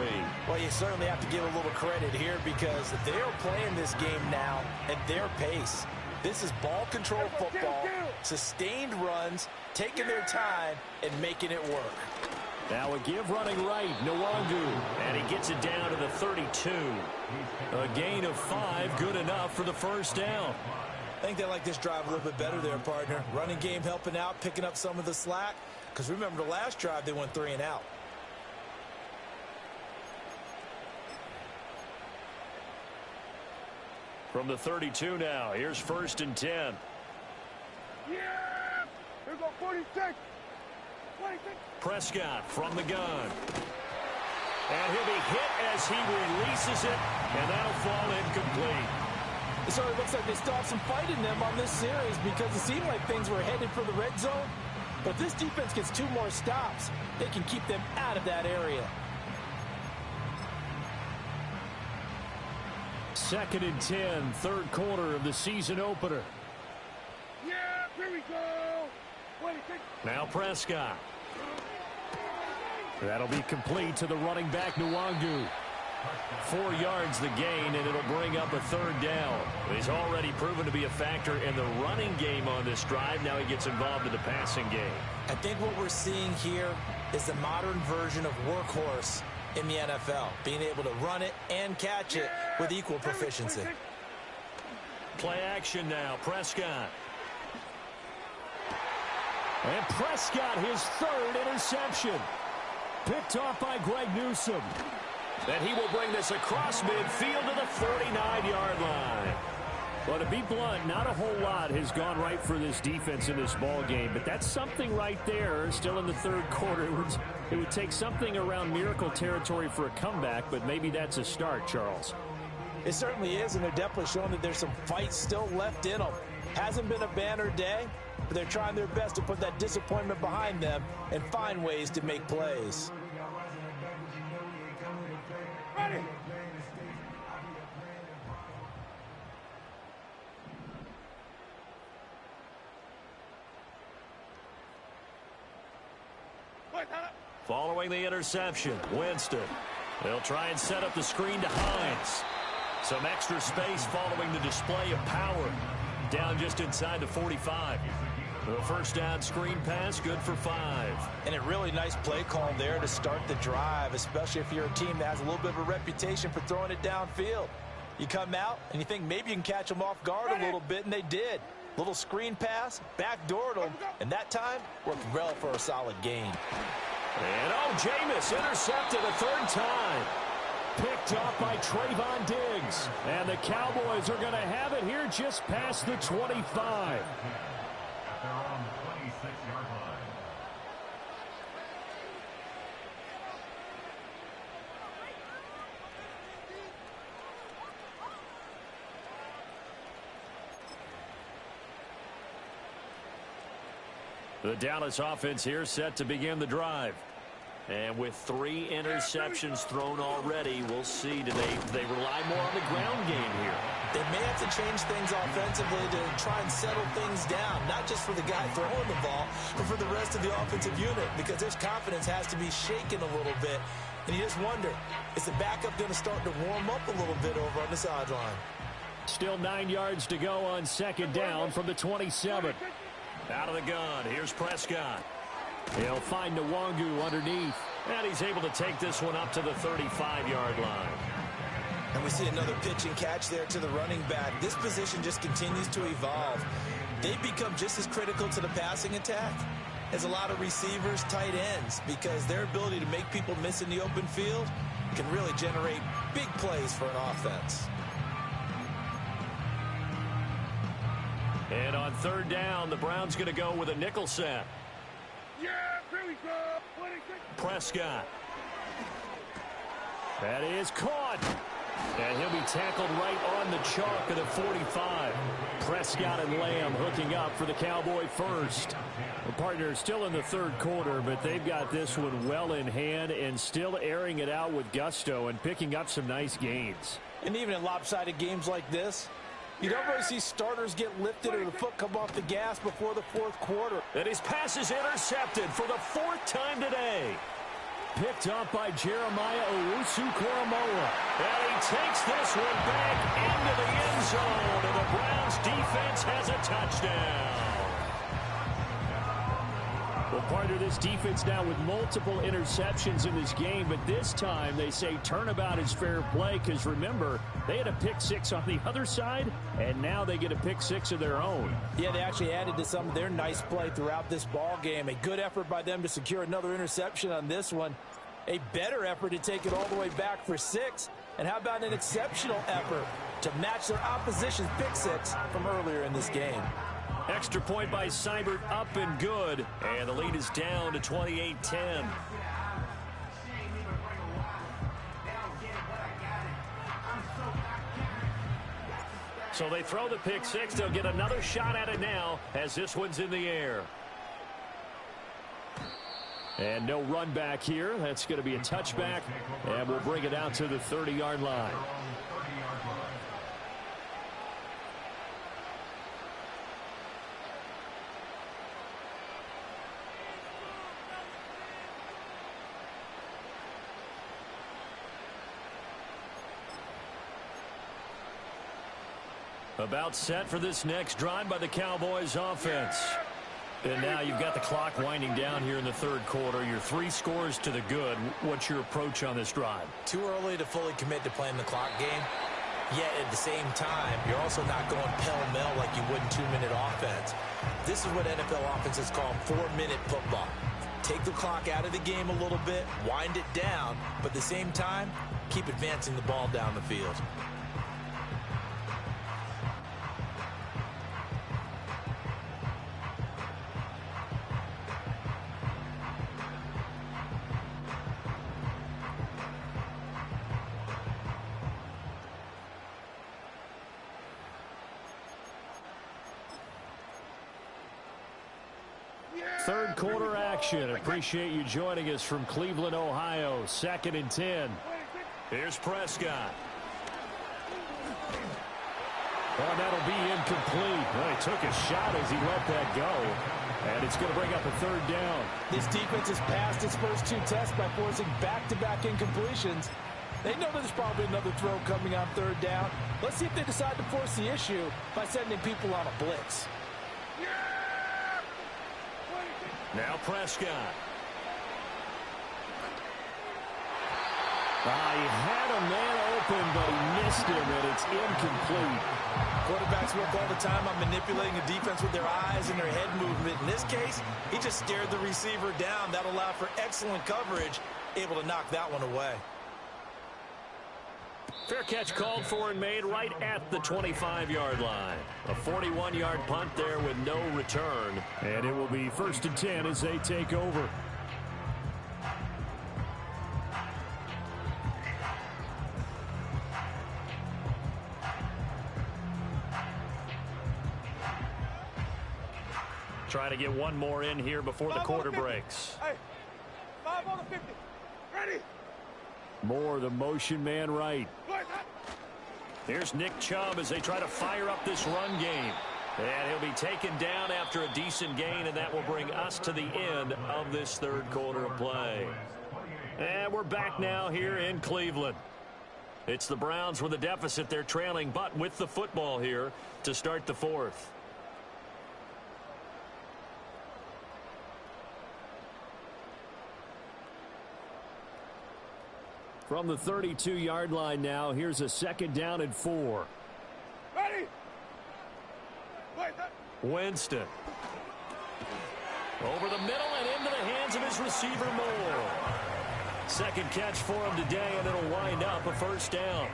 Well, you certainly have to give a little credit here because they're playing this game now at their pace. This is ball control football, sustained runs, taking their time, and making it work. Now a give running right, Nwangu. And he gets it down to the 32. A gain of 5, good enough for the first down. I think they like this drive a little bit better there, partner. Running game helping out, picking up some of the slack. Because remember, the last drive, they went 3 and out. From the 32 now, here's 1st and 10. Yeah! Here go 46. 46. Prescott from the gun. And he'll be hit as he releases it, and that'll fall incomplete. It sort of looks like they still have some fight in them on this series because it seemed like things were headed for the red zone. But if this defense gets 2 more stops, they can keep them out of that area. 2nd and 10, 3rd quarter of the season opener. Yeah, here we go. 26. Now Prescott. That'll be complete to the running back, Nwangu. 4 yards the gain, and it'll bring up a 3rd down. He's already proven to be a factor in the running game on this drive. Now he gets involved in the passing game. I think what we're seeing here is the modern version of workhorse in the NFL, being able to run it and catch it with equal proficiency. Play action now, Prescott. And Prescott, his 3rd interception. Picked off by Greg Newsome. And he will bring this across midfield to the 49-yard line. Well, to be blunt, not a whole lot has gone right for this defense in this ball game, but that's something right there. Still in the 3rd quarter, it would take something around miracle territory for a comeback, but maybe that's a start, Charles. It certainly is, and they're definitely showing that there's some fight still left in them. Hasn't been a banner day, but they're trying their best to put that disappointment behind them and find ways to make plays. Ready. Following the interception, Winston. They'll try and set up the screen to Hines. Some extra space following the display of power. Down just inside the 45. The first down screen pass, good for 5. And a really nice play call there to start the drive, especially if you're a team that has a little bit of a reputation for throwing it downfield. You come out and you think maybe you can catch them off guard a little bit, and they did. Little screen pass, backdoored them, and that time worked well for a solid gain. And Jameis intercepted a 3rd time. Picked off by Trayvon Diggs. And the Cowboys are going to have it here just past the 25. At their own 26-yard line. The Dallas offense here set to begin the drive. And with 3 interceptions thrown already, we'll see. Do they rely more on the ground game here? They may have to change things offensively to try and settle things down, not just for the guy throwing the ball, but for the rest of the offensive unit, because their confidence has to be shaken a little bit. And you just wonder, is the backup going to start to warm up a little bit over on the sideline? Still 9 yards to go on 2nd down from the 27. Out of the gun, here's Prescott. He'll find Nwangu underneath. And he's able to take this one up to the 35-yard line. And we see another pitch and catch there to the running back. This position just continues to evolve. They've become just as critical to the passing attack as a lot of receivers, tight ends, because their ability to make people miss in the open field can really generate big plays for an offense. And on 3rd down, the Browns going to go with a nickel set. Yeah, here we go. 26. Prescott. That is caught. And he'll be tackled right on the chalk of the 45. Prescott and Lamb hooking up for the Cowboy first. The partner still in the 3rd quarter, but they've got this one well in hand and still airing it out with gusto and picking up some nice gains. And even in lopsided games like this, You don't really see starters get lifted or the foot come off the gas before the fourth quarter. And his pass is intercepted for the 4th time today. Picked up by Jeremiah Owusu-Koramoah. And he takes this one back into the end zone. And the Browns defense has a touchdown. Well, part of this defense now with multiple interceptions in this game, but this time they say turnabout is fair play because, remember, they had a pick 6 on the other side, and now they get a pick 6 of their own. Yeah, they actually added to some of their nice play throughout this ball game. A good effort by them to secure another interception on this one. A better effort to take it all the way back for 6. And how about an exceptional effort to match their opposition's pick 6 from earlier in this game? Extra point by Seibert, up and good. And the lead is down to 28-10. So they throw the pick 6. They'll get another shot at it now as this one's in the air. And no run back here. That's going to be a touchback. And we'll bring it out to the 30-yard line. About set for this next drive by the Cowboys offense. And now you've got the clock winding down here in the third quarter. You're 3 scores to the good. What's your approach on this drive? Too early to fully commit to playing the clock game. Yet at the same time, you're also not going pell-mell like you would in 2-minute offense. This is what NFL offenses call 4-minute football. Take the clock out of the game a little bit, wind it down, but at the same time, keep advancing the ball down the field. Third quarter action. Appreciate you joining us from Cleveland, Ohio. 2nd and 10. Here's Prescott. Oh, that'll be incomplete. Well, he took a shot as he let that go. And it's going to bring up a 3rd down. This defense has passed its first 2 tests by forcing back-to-back incompletions. They know there's probably another throw coming on 3rd down. Let's see if they decide to force the issue by sending people on a blitz. Now Prescott. He had a man open, but he missed him, and it's incomplete. Quarterbacks work all the time on manipulating a defense with their eyes and their head movement. In this case, he just stared the receiver down. That allowed for excellent coverage, able to knock that one away. Fair catch called for and made right at the 25-yard line. A 41-yard punt there with no return. And it will be 1st and 10 as they take over. Trying to get one more in here before the quarter breaks. Hey, 5 on the 50. Ready? More the motion man right. Here's Nick Chubb as they try to fire up this run game. And he'll be taken down after a decent gain, and that will bring us to the end of this third quarter of play. And we're back now here in Cleveland. It's the Browns with a deficit. They're trailing, but with the football here to start the 4th. From the 32-yard line now, here's a 2nd down and 4. Ready? Winston. Over the middle and into the hands of his receiver, Moore. 2nd catch for him today, and it'll wind up a 1st down.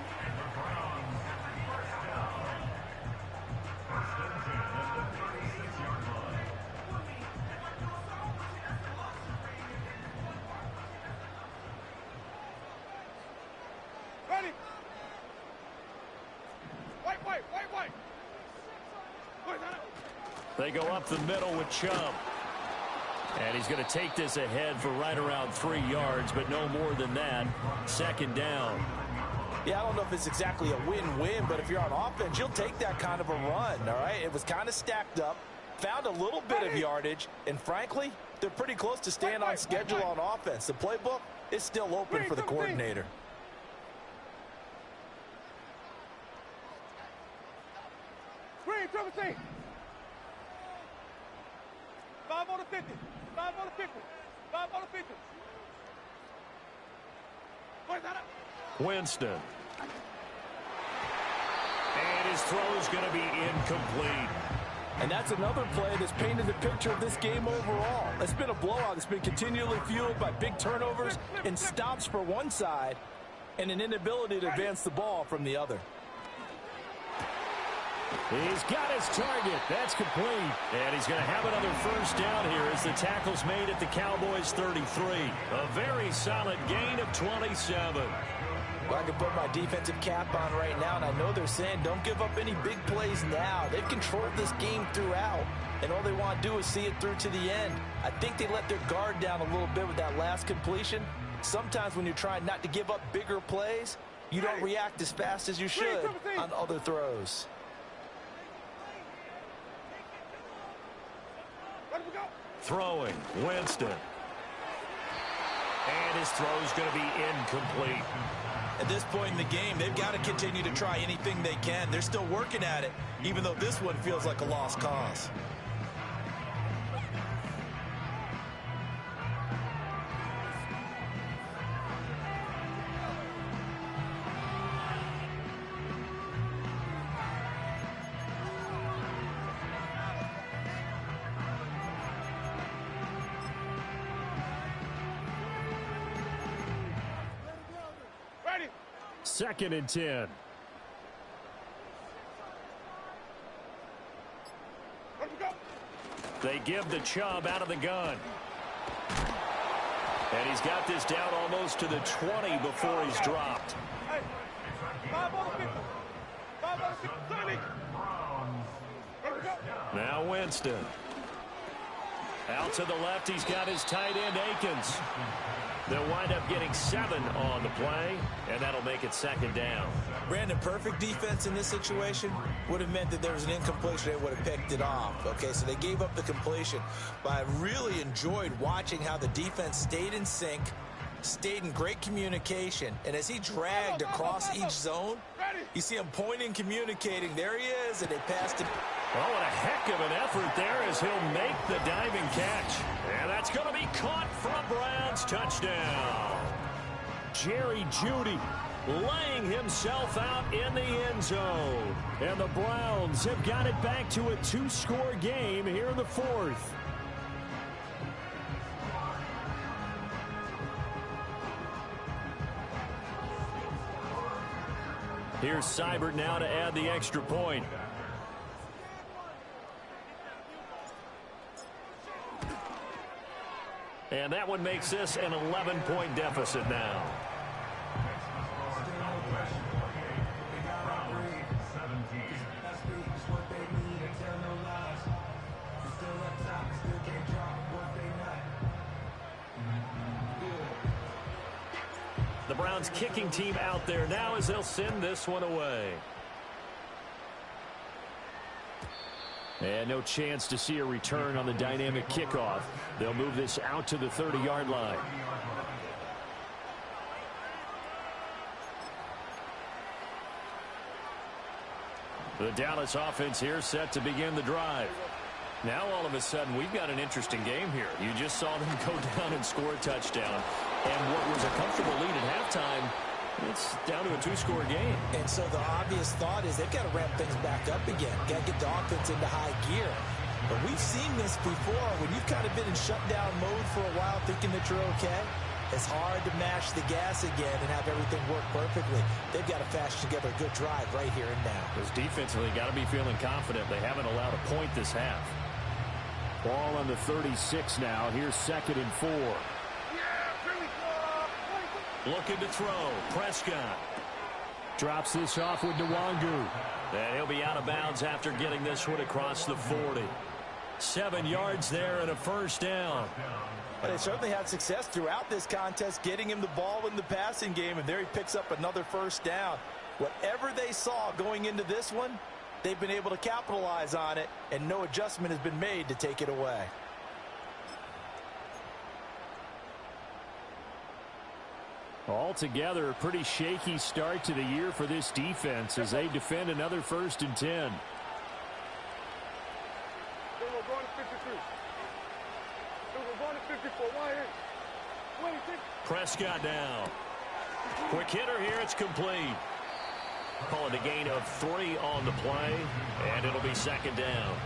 They go up the middle with Chubb. And he's going to take this ahead for right around 3 yards, but no more than that. 2nd down. Yeah, I don't know if it's exactly a win-win, but if you're on offense, you'll take that kind of a run, all right? It was kind of stacked up, found a little bit of yardage, and frankly, they're pretty close to staying on schedule on offense. The playbook is still open for the coordinator. Green, 17. 5 on the 50. 5 on the 50. 5 on the 50. Where's that up? Winston. And his throw is going to be incomplete. And that's another play that's painted the picture of this game overall. It's been a blowout. It's been continually fueled by big turnovers and stops for one side and an inability to advance the ball from the other. He's got his target. That's complete. And he's going to have another first down here as the tackle's made at the Cowboys' 33. A very solid gain of 27. Well, I can put my defensive cap on right now, and I know they're saying don't give up any big plays now. They've controlled this game throughout, and all they want to do is see it through to the end. I think they let their guard down a little bit with that last completion. Sometimes when you're trying not to give up bigger plays, you don't react as fast as you should on other throws. Throwing, Winston. And his throw is going to be incomplete. At this point in the game, they've got to continue to try anything they can. They're still working at it, even though this one feels like a lost cause. Second and 10. They give the Chubb out of the gun. And he's got this down almost to the 20 before he's dropped. Now Winston. Out to the left, he's got his tight end, Akins. They'll wind up getting 7 on the play, and that'll make it second down. Brandon, perfect defense in this situation would have meant that there was an incompletion. They would have picked it off. Okay, so they gave up the completion. But I really enjoyed watching how the defense stayed in sync, stayed in great communication, and as he dragged across each zone, you see him pointing, communicating. There he is, and they passed it. Oh, what a heck of an effort there as he'll make the diving catch. And that's going to be caught for a Browns touchdown. Jerry Jeudy laying himself out in the end zone. And the Browns have got it back to a 2-score game here in the fourth. Here's Seibert now to add the extra point. And that one makes this an 11-point deficit now. The Browns kicking team out there now as they'll send this one away. And no chance to see a return on the dynamic kickoff. They'll move this out to the 30-yard line. The Dallas offense here set to begin the drive. Now all of a sudden we've got an interesting game here. You just saw them go down and score a touchdown. And what was a comfortable lead at halftime, it's down to a 2-score game. And so the obvious thought is they've got to ramp things back up again. Got to get the offense into high gear. But we've seen this before when you've kind of been in shutdown mode for a while thinking that you're okay. It's hard to mash the gas again and have everything work perfectly. They've got to fashion together a good drive right here and now. Because defensively, got to be feeling confident. They haven't allowed a point this half. Ball on the 36 now. Here's 2nd and 4. Looking to throw. Prescott drops this off with Nwangu. And he'll be out of bounds after getting this one across the 40. 7 yards there and a first down. But they certainly had success throughout this contest getting him the ball in the passing game, and there he picks up another first down. Whatever they saw going into this one, they've been able to capitalize on it, and no adjustment has been made to take it away. Altogether, a pretty shaky start to the year for this defense as they defend another 1st and 10. Prescott down. Quick hitter here. It's complete. Call it a gain of 3 on the play, and it'll be 2nd down.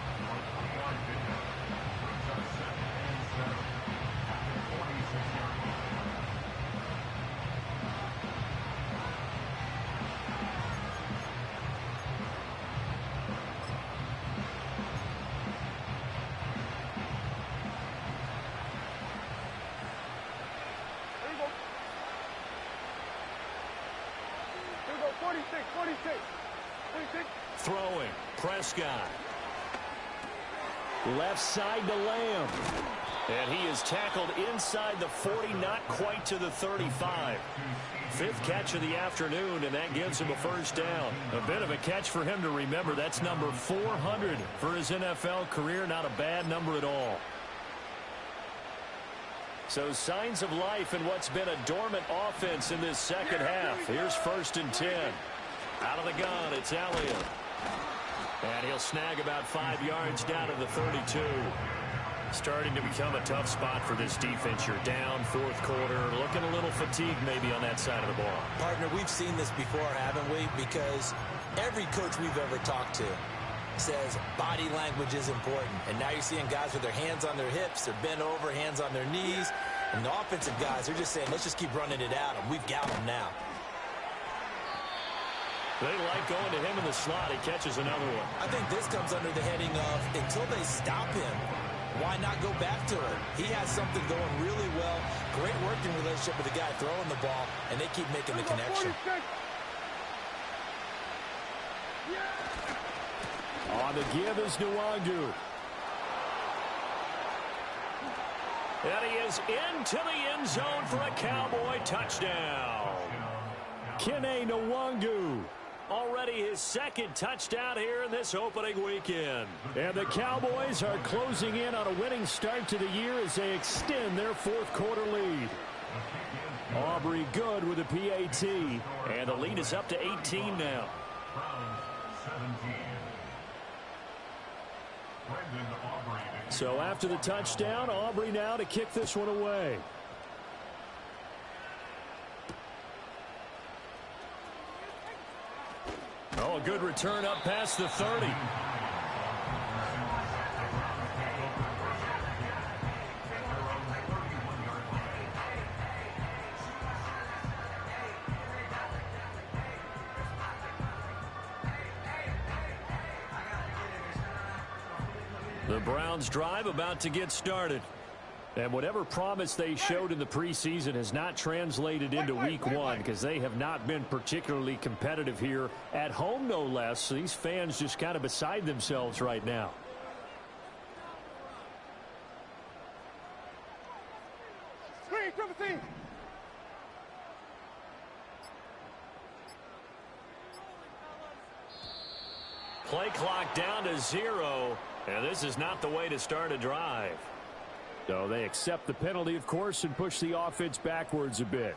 Throwing. Prescott. Left side to Lamb. And he is tackled inside the 40, not quite to the 35. 5th catch of the afternoon, and that gives him a first down. A bit of a catch for him to remember. That's number 400 for his NFL career. Not a bad number at all. So signs of life in what's been a dormant offense in this second half. Here's 1st and 10. Out of the gun, it's Elliott. And he'll snag about 5 yards down to the 32. Starting to become a tough spot for this defense. You're down 4th quarter, looking a little fatigued maybe on that side of the ball. Partner, we've seen this before, haven't we? Because every coach we've ever talked to says body language is important. And now you're seeing guys with their hands on their hips, they're bent over, hands on their knees. And the offensive guys, they're just saying, let's just keep running it at them. We've got them now. They like going to him in the slot. He catches another one. I think this comes under the heading of until they stop him, why not go back to it? He has something going really well. Great working relationship with the guy throwing the ball, and they keep making the connection. On the give is Nwangu. And he is into the end zone for a Cowboy touchdown. Kene Nwangu. Already his 2nd touchdown here in this opening weekend. And the Cowboys are closing in on a winning start to the year as they extend their 4th quarter lead. Aubrey good with a PAT. And the lead is up to 18 now. So after the touchdown, Aubrey now to kick this one away. Oh, a good return up past the 30. The Browns drive about to get started. And whatever promise they showed in the preseason has not translated into week 1 because they have not been particularly competitive here at home, no less. So these fans just kind of beside themselves right now. Play clock down to 0, and this is not the way to start a drive. So they accept the penalty, of course, and push the offense backwards a bit.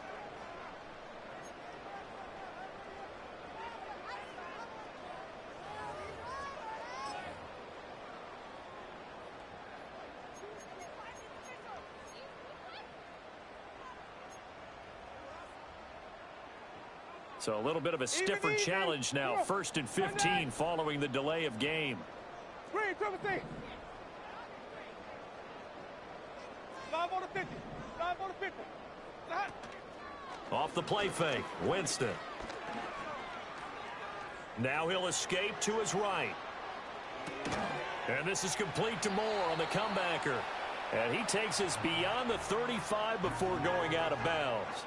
So a little bit of a stiffer challenge now. 1st and 15 following the delay of game. Off the play fake, Winston. Now he'll escape to his right. And this is complete to Moore on the comebacker. And he takes us beyond the 35 before going out of bounds.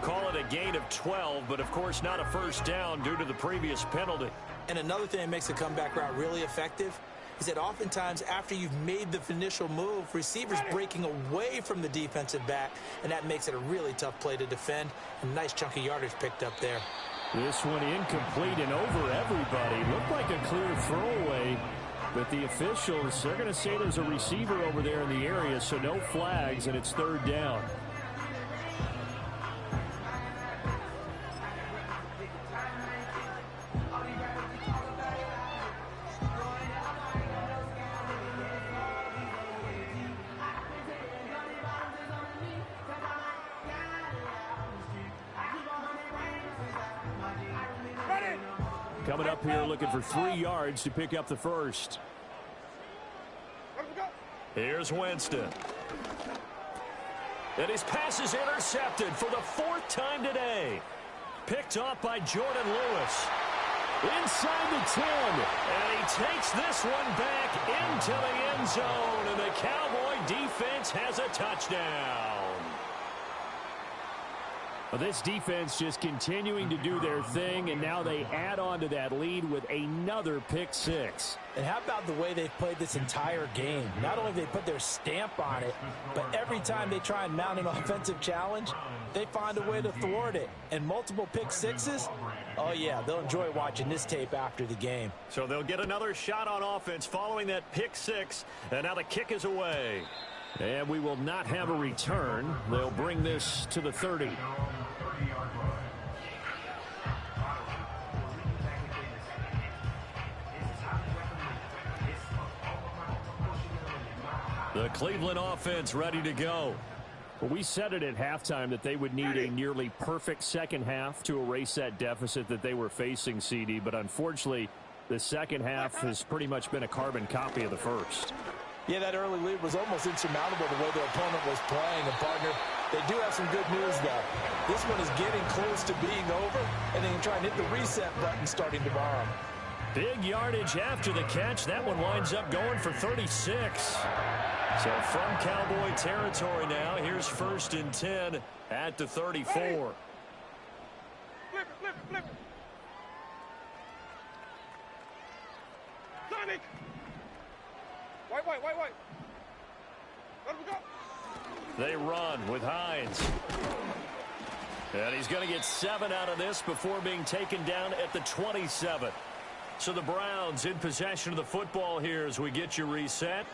Call it a gain of 12, but of course not a first down due to the previous penalty. And another thing that makes the comeback route really effective is that oftentimes after you've made the initial move, receivers breaking away from the defensive back, and that makes it a really tough play to defend. A nice chunk of yardage picked up there. This one incomplete and over everybody. Looked like a clear throwaway, but the officials, they're going to say there's a receiver over there in the area, so no flags, and it's 3rd down. Coming up here looking for 3 yards to pick up the first. Here's Winston. And his pass is intercepted for the 4th time today. Picked off by Jordan Lewis. Inside the 10. And he takes this one back into the end zone. And the Cowboy defense has a touchdown. Well, this defense just continuing to do their thing, and now they add on to that lead with another pick 6. And how about the way they've played this entire game? Not only have they put their stamp on it, but every time they try and mount an offensive challenge, they find a way to thwart it. And multiple pick 6s, oh yeah, they'll enjoy watching this tape after the game. So they'll get another shot on offense following that pick 6, and now the kick is away. And we will not have a return. They'll bring this to the 30. The Cleveland offense ready to go. Well, we said it at halftime that they would need a nearly perfect second half to erase that deficit that they were facing, CD. But unfortunately, the second half has pretty much been a carbon copy of the first. Yeah, that early lead was almost insurmountable the way their opponent was playing. And, partner, they do have some good news, though. This one is getting close to being over, and they can try and hit the reset button starting tomorrow. Big yardage after the catch. That one winds up going for 36. So from Cowboy territory now, here's 1st and 10 at the 34. Flip it, flip it, flip it. Sonic. White. Let him go. They run with Hines. And he's going to get 7 out of this before being taken down at the 27. So the Browns in possession of the football here as we get you reset.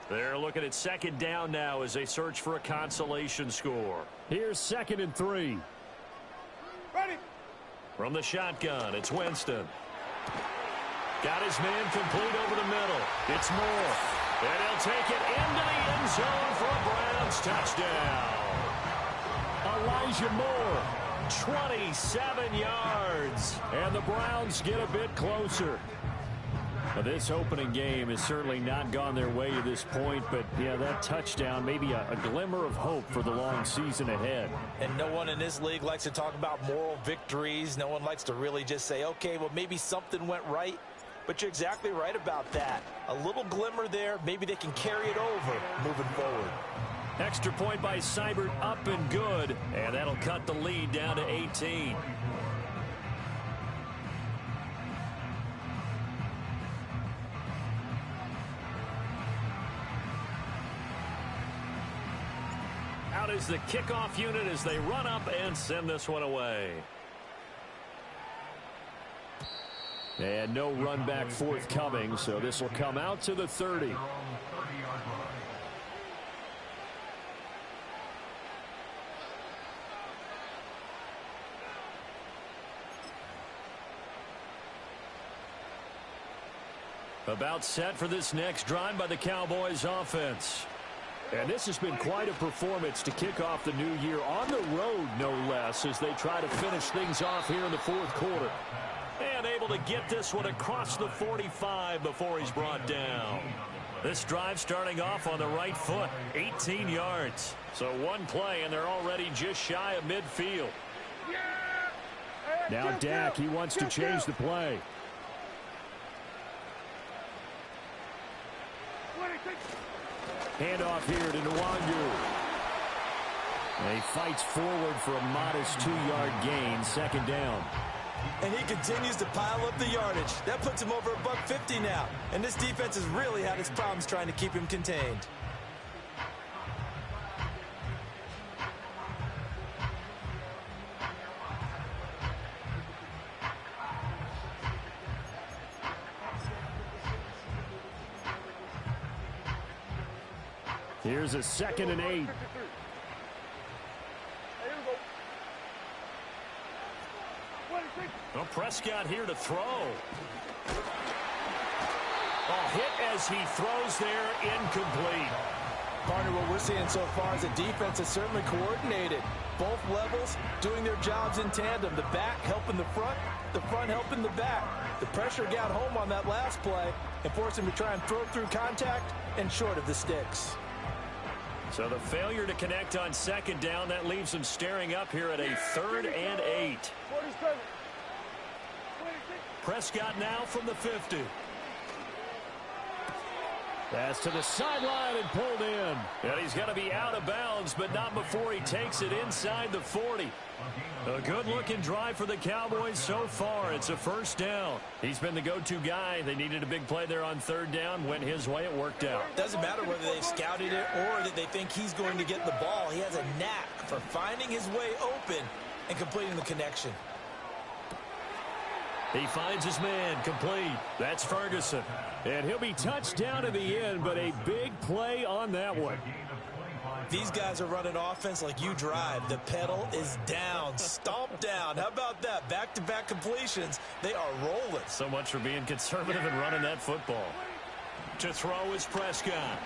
They're looking at 2nd down now as they search for a consolation score. Here's 2nd and 3. Ready. From the shotgun, it's Winston. Got his man complete over the middle. It's Moore. And he'll take it into the end zone for a Browns touchdown. Elijah Moore. 27 yards. And the Browns get a bit closer. Now, this opening game has certainly not gone their way to this point, but yeah, that touchdown, maybe a glimmer of hope for the long season ahead. And no one in this league likes to talk about moral victories. No one likes to really just say, okay, well, maybe something went right. But you're exactly right about that. A little glimmer there. Maybe they can carry it over moving forward. Extra point by Seibert, up and good. And that'll cut the lead down to 18. Out is the kickoff unit as they run up and send this one away. And no run back forthcoming, so this will come out to the 30. About set for this next drive by the Cowboys offense. And this has been quite a performance to kick off the new year on the road, no less, as they try to finish things off here in the 4th quarter. And able to get this one across the 45 before he's brought down. This drive starting off on the right foot, 18 yards. So one play, and they're already just shy of midfield. Now Dak, he wants to change the play. Handoff here to Nwangu. And he fights forward for a modest 2-yard gain, 2nd down. And he continues to pile up the yardage. That puts him over $150 now. And this defense has really had its problems trying to keep him contained. Here's a 2nd and 8. Hey, here we go. 26. Well, Prescott here to throw. Hit as he throws there, incomplete. Partner, what we're seeing so far is the defense is certainly coordinated. Both levels doing their jobs in tandem. The back helping the front helping the back. The pressure got home on that last play and forced him to try and throw through contact and short of the sticks. So the failure to connect on 2nd down, that leaves him staring up here at a 3rd and 8. 47. 26. Prescott now from the 50. Pass to the sideline and pulled in. And he's going to be out of bounds, but not before he takes it inside the 40. A good-looking drive for the Cowboys so far. It's a 1st down. He's been the go-to guy. They needed a big play there on 3rd down. Went his way. It worked out. Doesn't matter whether they scouted it or that they think he's going to get the ball. He has a knack for finding his way open and completing the connection. He finds his man, complete. That's Ferguson. And he'll be touched down in the end, but a big play on that one. These guys are running offense like you drive. The pedal is down, stomped down. How about that? Back-to-back completions. They are rolling. So much for being conservative and running that football. To throw is Prescott.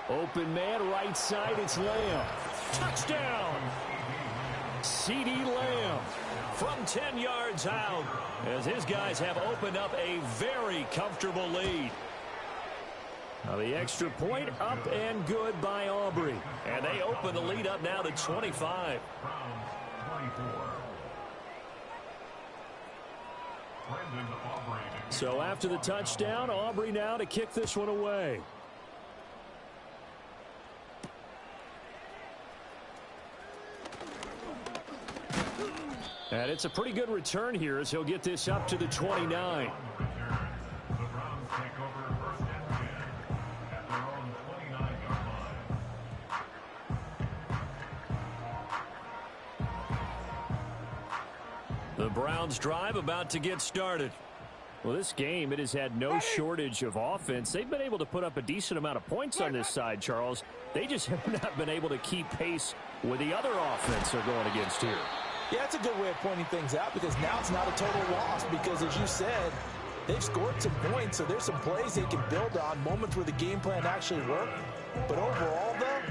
Open man, right side, it's Lamb. Touchdown! CeeDee Lamb. From 10 yards out, as his guys have opened up a very comfortable lead. Now the extra point up and good by Aubrey. And they open the lead up now to 25. So after the touchdown, Aubrey now to kick this one away. And it's a pretty good return here as he'll get this up to the 29. The Browns drive about to get started. Well, this game, it has had no shortage of offense. They've been able to put up a decent amount of points on this side, Charles. They just have not been able to keep pace with the other offense they're going against here. Yeah, that's a good way of pointing things out because now it's not a total loss because, as you said, they've scored some points, so there's some plays they can build on, moments where the game plan actually worked. But overall, though,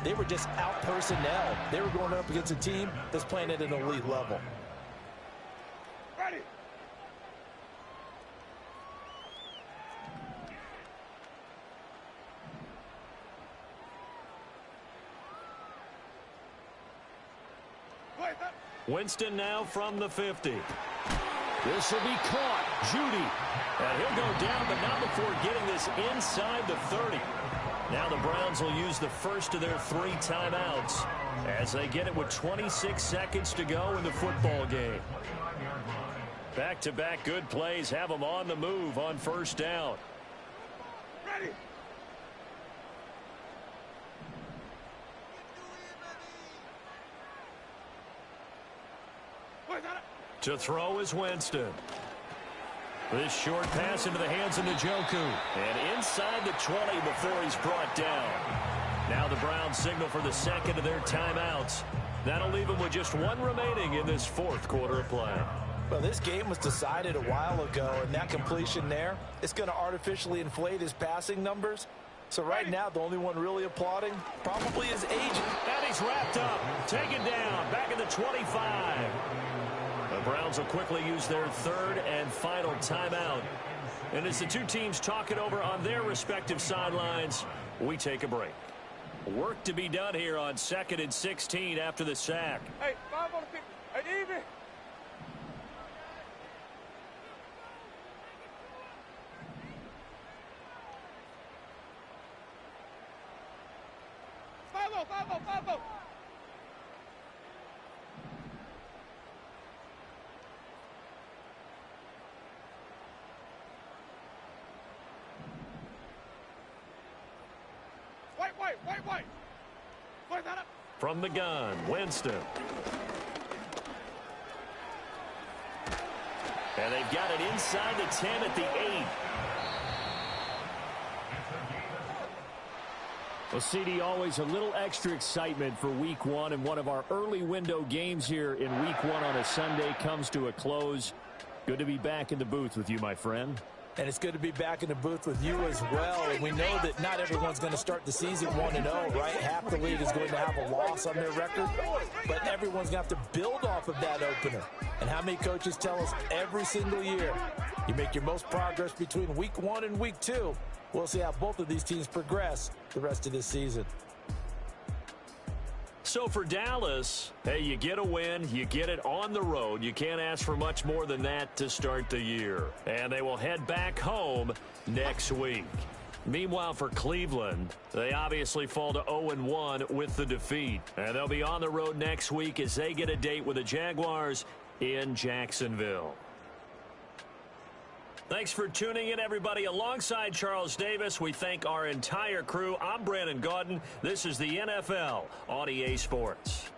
they were just out-personnel. They were going up against a team that's playing at an elite level. Ready. Winston now from the 50. This will be caught. Judy. And he'll go down, but not before getting this inside the 30. Now the Browns will use the first of their 3 timeouts as they get it with 26 seconds to go in the football game. Back-to-back good plays have them on the move on 1st down. Ready. To throw is Winston. This short pass into the hands of Njoku. And inside the 20 before he's brought down. Now the Browns signal for the second of their timeouts. That'll leave them with just 1 remaining in this 4th quarter of play. Well, this game was decided a while ago, and that completion there, it's going to artificially inflate his passing numbers. So right now, the only one really applauding probably his agent. And he's wrapped up, taken down, back at the 25. The Browns will quickly use their 3rd and final timeout. And as the two teams talk it over on their respective sidelines, we take a break. Work to be done here on 2nd and 16 after the sack. Hey, 5 on the 50. Hey, even. Five-o. Wait. From the gun, Winston. And they've got it inside the 10 at the 8. Well, CD, always a little extra excitement for Week 1, and one of our early window games here in Week 1 on a Sunday comes to a close. Good to be back in the booth with you, my friend. And it's good to be back in the booth with you as well. And we know that not everyone's going to start the season 1-0, right? Half the league is going to have a loss on their record, but everyone's going to have to build off of that opener. And how many coaches tell us every single year, you make your most progress between Week 1 and Week 2. We'll see how both of these teams progress the rest of this season. So for Dallas, hey, you get a win, you get it on the road. You can't ask for much more than that to start the year. And they will head back home next week. Meanwhile, for Cleveland, they obviously fall to 0-1 with the defeat. And they'll be on the road next week as they get a date with the Jaguars in Jacksonville. Thanks for tuning in, everybody. Alongside Charles Davis, we thank our entire crew. I'm Brandon Gaudin. This is the NFL on EA Sports.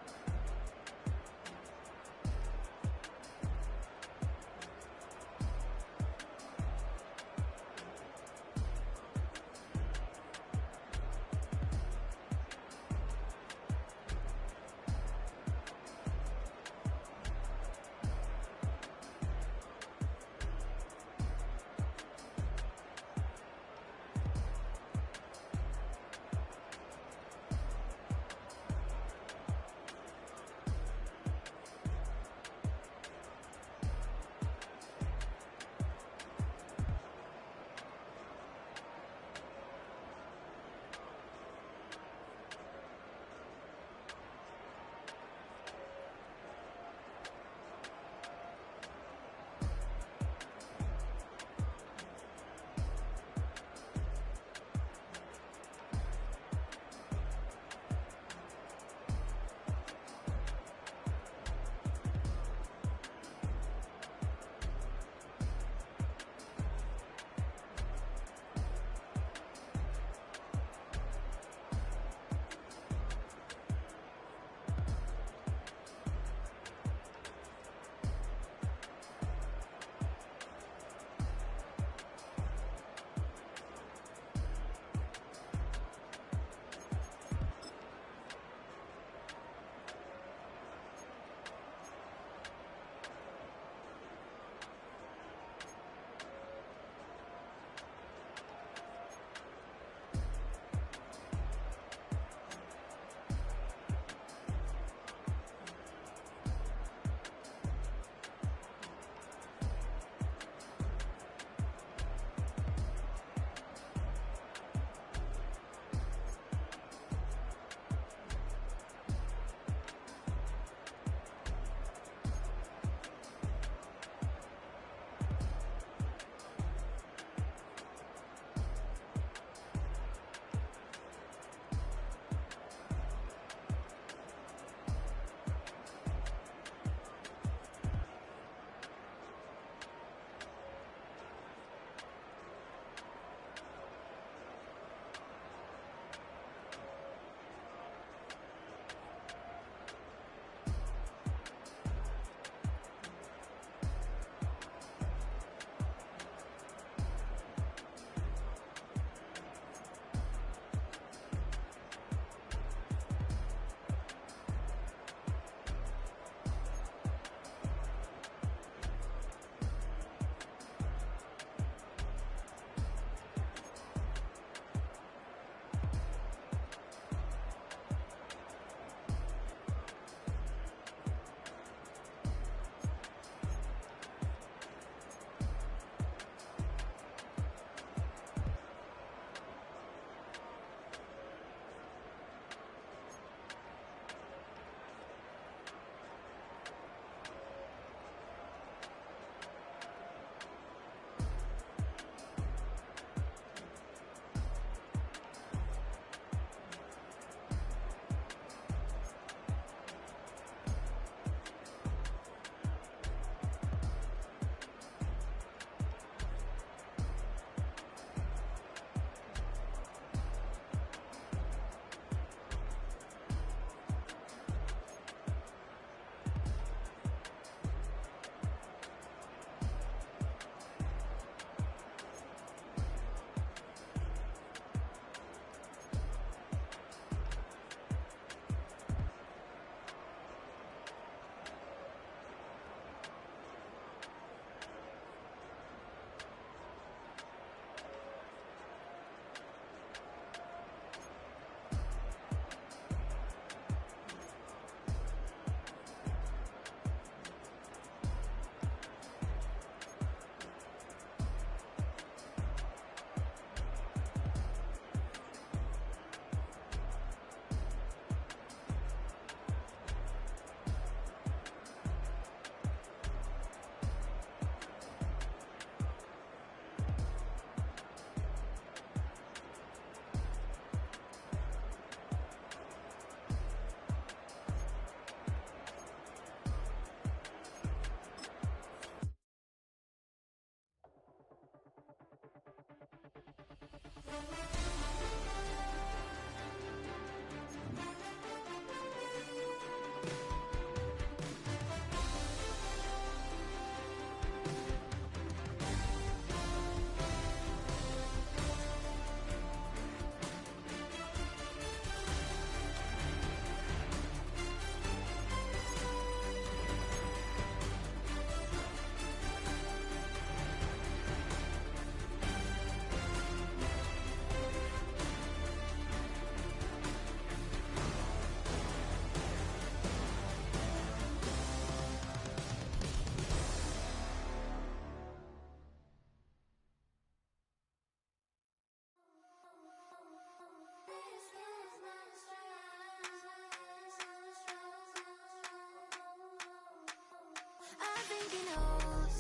I think he knows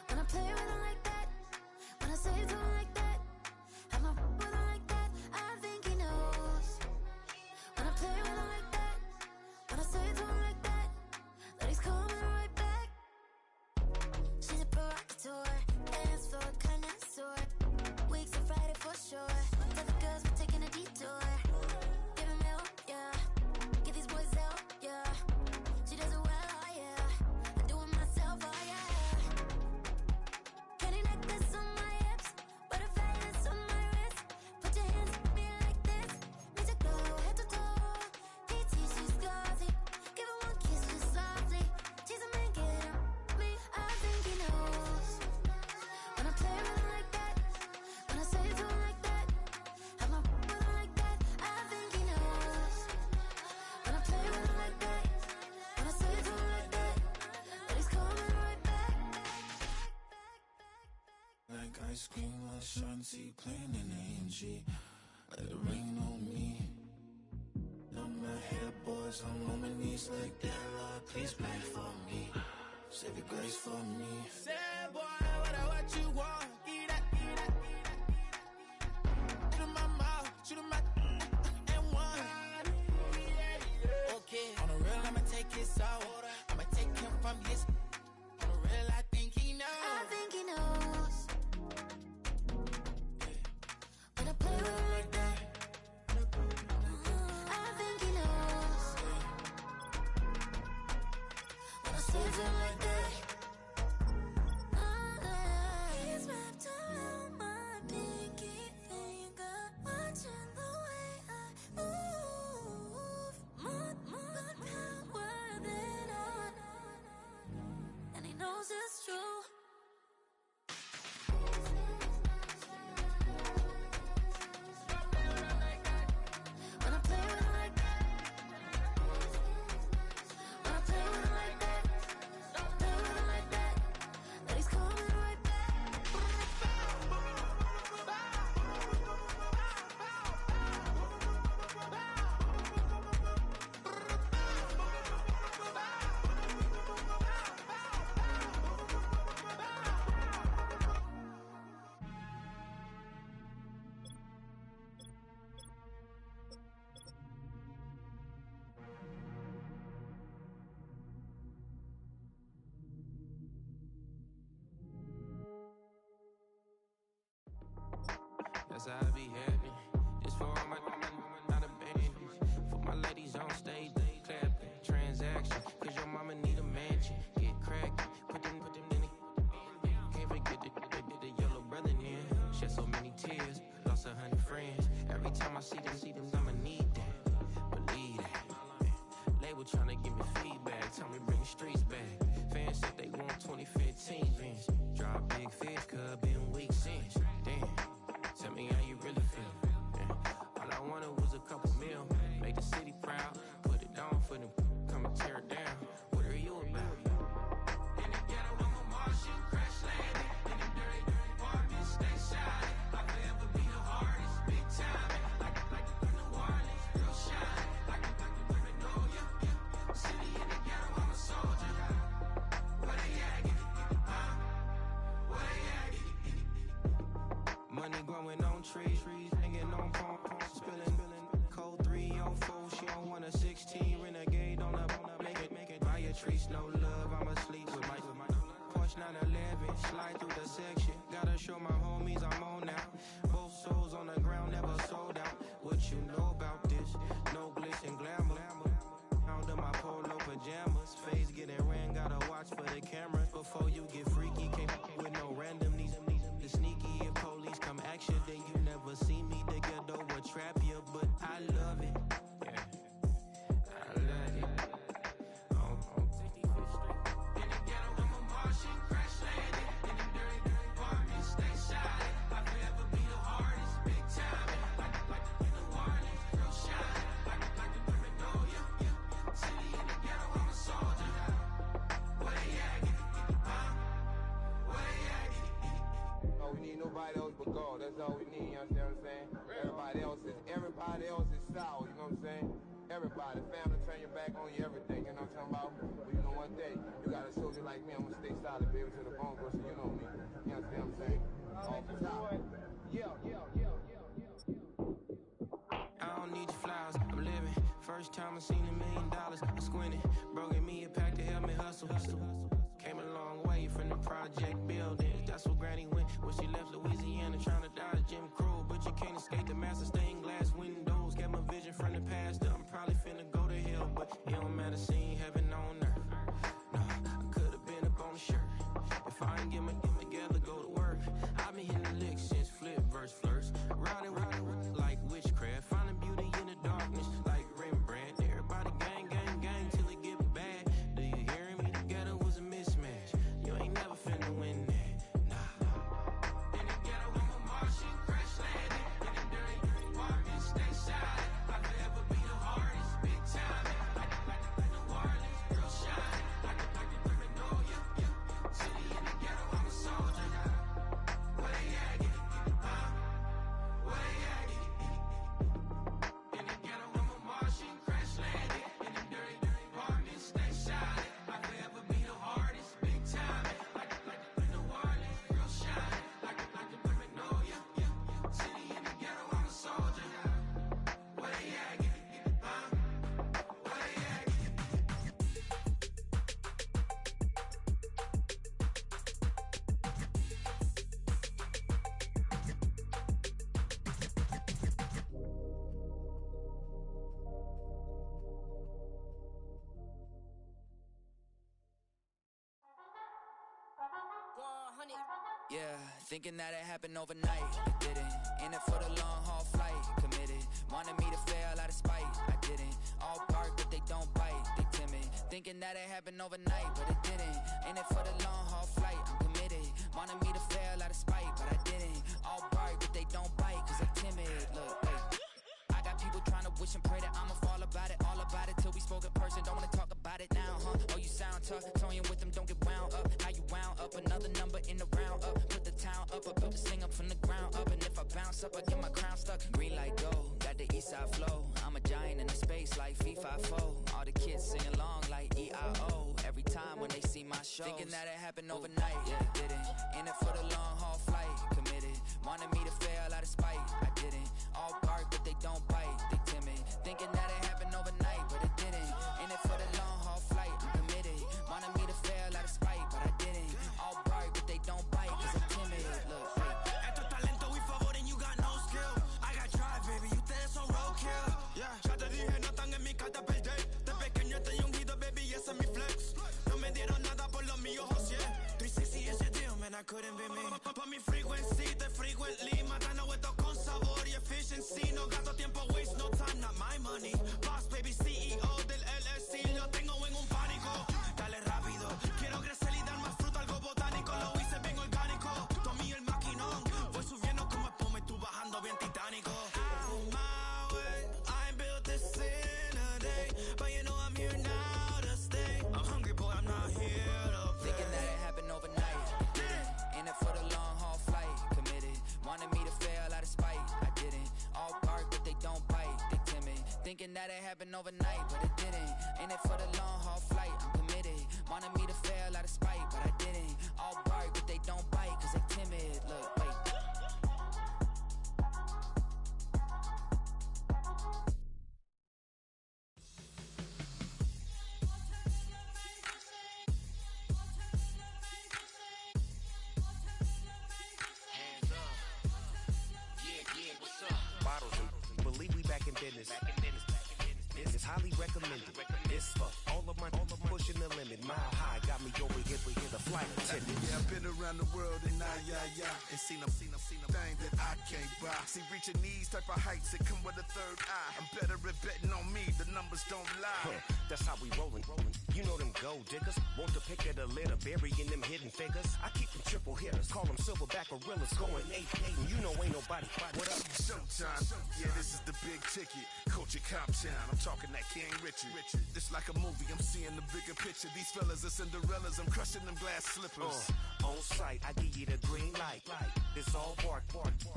when I play with him like that, when I say it to him like that, have my with him like that. I think he knows when I play with him like that, when I say it to him like that, that he's coming right back. She's a provocateur, dance floor connoisseur, weeks of Friday for sure. Tell the girls we're taking a detour. Give him help, yeah. Give these boys help, yeah. She does it well, oh yeah. I do it myself, oh yeah. Candy necklace on my hips, butterflies on my wrist. Put your hands on me like this, makes it glow head to toe. PT, she's glossy. Give her one kiss just softly. Tease him and get him me. I think he knows when I play with him like that, when I say it to him like that, have my with him like that. I think he knows when I play with him like that, when I say it to him like that, that he's coming right back. Like ice cream, Ashanti playing in AMG. Let it rain on me. On my head, boys, I'm on my knees like that. Lord, please pray for me. Save your grace for me. Say, boy, what you want? Eat that, eat that, eat that. Shoot in my mouth, shoot in my and one. Okay, on the real, I'ma take his out. I'ma take him from his. On the real, I think he knows. I think he knows when I play with him like that. I think he knows when I say it to him like that. He's wrapped around my pinky finger, watching the way I move. More power than I, and he knows it's true. When I play with him like that, when I play with him like that, play with him like that, that he's coming right back. That's how I be happy. Just for all my not a baby. For my ladies on stage, they clapping. Transaction, cause your mama need a mansion. Get crackin', put them in the. Can't forget the yellow brother in. Shed so many tears, lost 100 friends. Every time I see them, I'ma need that. Believe that. Label tryna give me feedback, tell me bring the streets back. Fans said they want 2015 Vince. Drop big fish, cuz been weeks since. Damn. Tell me how you really feel. Yeah. All I wanted was a couple mil. Make the city proud. Put it down for them. Come and tear it down. What are you about? In the ghetto, I'm a Martian. Crash landing. In them dirty apartments. Stay shining. I'll forever be the hardest. Big time. Like the New Orleans. Real shine. Like the women know ya. City in the ghetto, I'm a soldier. Where they at? Huh? Where they at? Money growing on trees, hanging on palm, spilling, code 304. She don't want a 16 renegade on a make it. Buy a tree, no love. I'ma sleep with my Porsche 911, slide through the section. Gotta show my homies I'm on now. Both souls on the ground, never sold out. What you know about this? No glitz and glamour. Under my polo pajamas, face getting ran, gotta watch for the cameras. Before you get freaky, can't with no random these the sneaky. If police come ask you, then you never see me. The ghetto will trap you, but I love it. Yeah, I love it. In the ghetto, I'm a Martian, crash landing. In them dirty, dirty apartments, stay shiny. I forever be the hardest, big time. Like New Orleans, real shine. Like the Paranoia. City in the ghetto, I'm a soldier. Where they at? Get it, where they at? Get it. Oh, we need nobody else but God. That's all we need, you understand what I'm saying? Everybody else is sour, you know what I'm saying? Everybody, family, turn your back on you, everything, you know what I'm talking about? But you know one day, you got a soldier like me, I'm gonna stay solid, baby, to the bone, so you know me. You understand what I'm saying? Off the top. Yeah. I don't need your flowers, I'm living. First time I seen $1 million, I squinted. Bro, give me a pack to help me hustle. Came a long way from the project buildings. That's where Granny went when she left Louisiana, trying to dodge Jim Crow. But you can't escape the master stained glass windows. Got my vision from the past. I'm probably finna go to hell, but it don't matter, seeing heaven on earth. No, I could've been up on the shirt. If I ain't get my together, go to work. I've been hitting the licks since flip verse flirts. Riding like witchcraft, finding beauty in the darkness like Rembrandt. Everybody gang till it get bad. Do you hear me? The ghetto was a mismatch. You ain't never finna win that. Nah. In the ghetto, I'm a Martian, crash landing. In the dirty apartments, stay shine. I forever be the hardest, big time. Like New Orleans, real shine. Like the Paranoia. City in the ghetto, I'm a soldier. Where they at? Get it, where they at? Get it. In the ghetto, I'm a Martian, crash landing. In the dirty apartments, stay shine. I forever be the hardest, big time. Like New Orleans, real shine. Like the Paranoia. City in the ghetto, I'm a soldier. Where they at? Get it, where they at? Yeah, thinking that it happened overnight, it didn't. In it for the long haul flight, committed. Wanted me to fail out of spite, I didn't. All bark but they don't bite, they timid. Thinking that it happened overnight, but it didn't. In it for the long haul flight, I'm committed. Wanted me to fail out of spite, but I didn't. All bark but they don't bite, cause they timid. Look, wait. I got people trying to wish and pray that I'ma fall about it. All about it till we spoke in person, don't wanna talk about it now, huh? Oh, you sound tough, toying with them, don't get wound up. How you wound up, another number in the round up. Put the town up, I built this thing up from the ground up. And if I bounce up, I get my crown stuck. Green light go, got the east side flow. I'm a giant in the space like FIFA4. All the kids sing along like EIO. Every time when they see my shows. Thinking that it happened overnight, yeah, didn't. In it for the long haul flight, committed. Wanted me to fail out of spite, I didn't. All bark but they don't bite, they timid. Thinking that it happened overnight, but it didn't. In it for the long haul flight, I'm committed. Wanted me to fail out of spite, but I didn't. All bark but they don't bite, cause I'm timid. Look, Esto es talento y favor and you got no skill. I got drive, baby, ustedes son roadkill. Yeah, ya te dije, no están en mi carta perder. De pequeño estoy ungido, baby, ese es mi flex. No me dieron nada por lo mío, José. 360 ese deal, man, I couldn't be me. Pa' mi frequency, te frequently. Matando esto con sabor y efficiency. No gasto tiempo, waste no time, not my money. Boss, baby, CEO del LLC. Lo tengo en un pánico. Dale rápido, quiero crecer y dar más fruto, algo botánico. Lo hice bien orgánico. Tomé el maquinón. Voy subiendo como espuma y tú bajando bien titánico. On my way, I ain't built this in a day. But you know I'm here now to stay. I'm hungry, boy, I'm not here to play. thinking that it happened overnight, didn't. In it for the long haul flight, committed. Wanted me to fail out of spite, I didn't. All bark but they don't bite, they timid. Thinking that it happened overnight, but it didn't. In it for the long haul flight, I'm committed. Wanted me to fail out of spite, but I didn't. All bark but they don't bite, cause they timid. Look, wait. Hands up. Yeah, business. This is highly recommended. This for all of my pushing the limit. Mile high got me over here the flight attendant. Yeah, I've been around the world and and seen them thing that I can't buy. See, reaching these type of heights that come with a third eye. I'm better at betting on me. The numbers don't lie. That's how we rollin'. You know them gold diggers. Want to pick at a litter, burying them hidden figures. I keep them triple hitters. Call them silverback gorillas going 8-8. And you know ain't nobody. What up? Showtime. Yeah, this is the big ticket. Culture Cop Town. I'm talking that King Richard. It's like a movie. I'm seeing the bigger picture. These fellas are Cinderellas. I'm crushing them glass slippers. On sight, I give you the green light. It's all bark.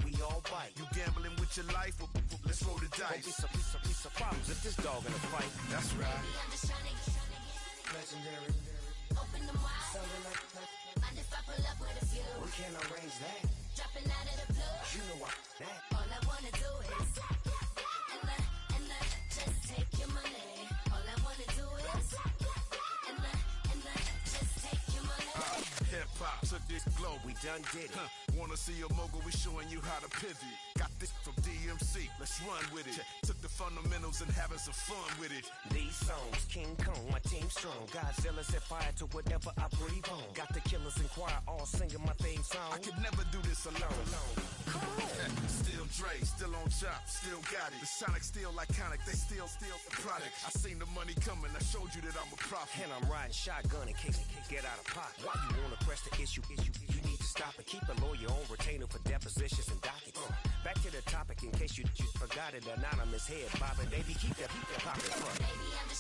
We all bite. You gambling with your life? Well, let's roll the dice. Piece of problems if this dog in a fight. That's right. I'm just trying to get Legendary. open them wide. Mind if I pull up with a few? We can't arrange that. Dropping out of the blue. You know what? That. All I wanna do is and just take your money. All I wanna do is and just take your money. Hip hop took this globe. We done did it. Wanna see a mogul? We showing you how to pivot. Got this from DMC. Let's run with it. Took the fundamentals and having some fun with it. These songs, King Kong, my team strong. Godzilla set fire to whatever I breathe on. Got the killers in choir all singing my theme song. I could never do this alone. Still Dre, still on top, still got it. The Sonic still iconic, they still the product. I seen the money coming, I showed you that I'm a prophet. And I'm riding shotgun in case it get out of pocket. Why you wanna press the issue? You need to stop and keep a lawyer on retainer for depositions and dockets. Back to the topic in case you forgot it. Anonymous head bobbing, baby, keep that pocket front. Baby, I'm just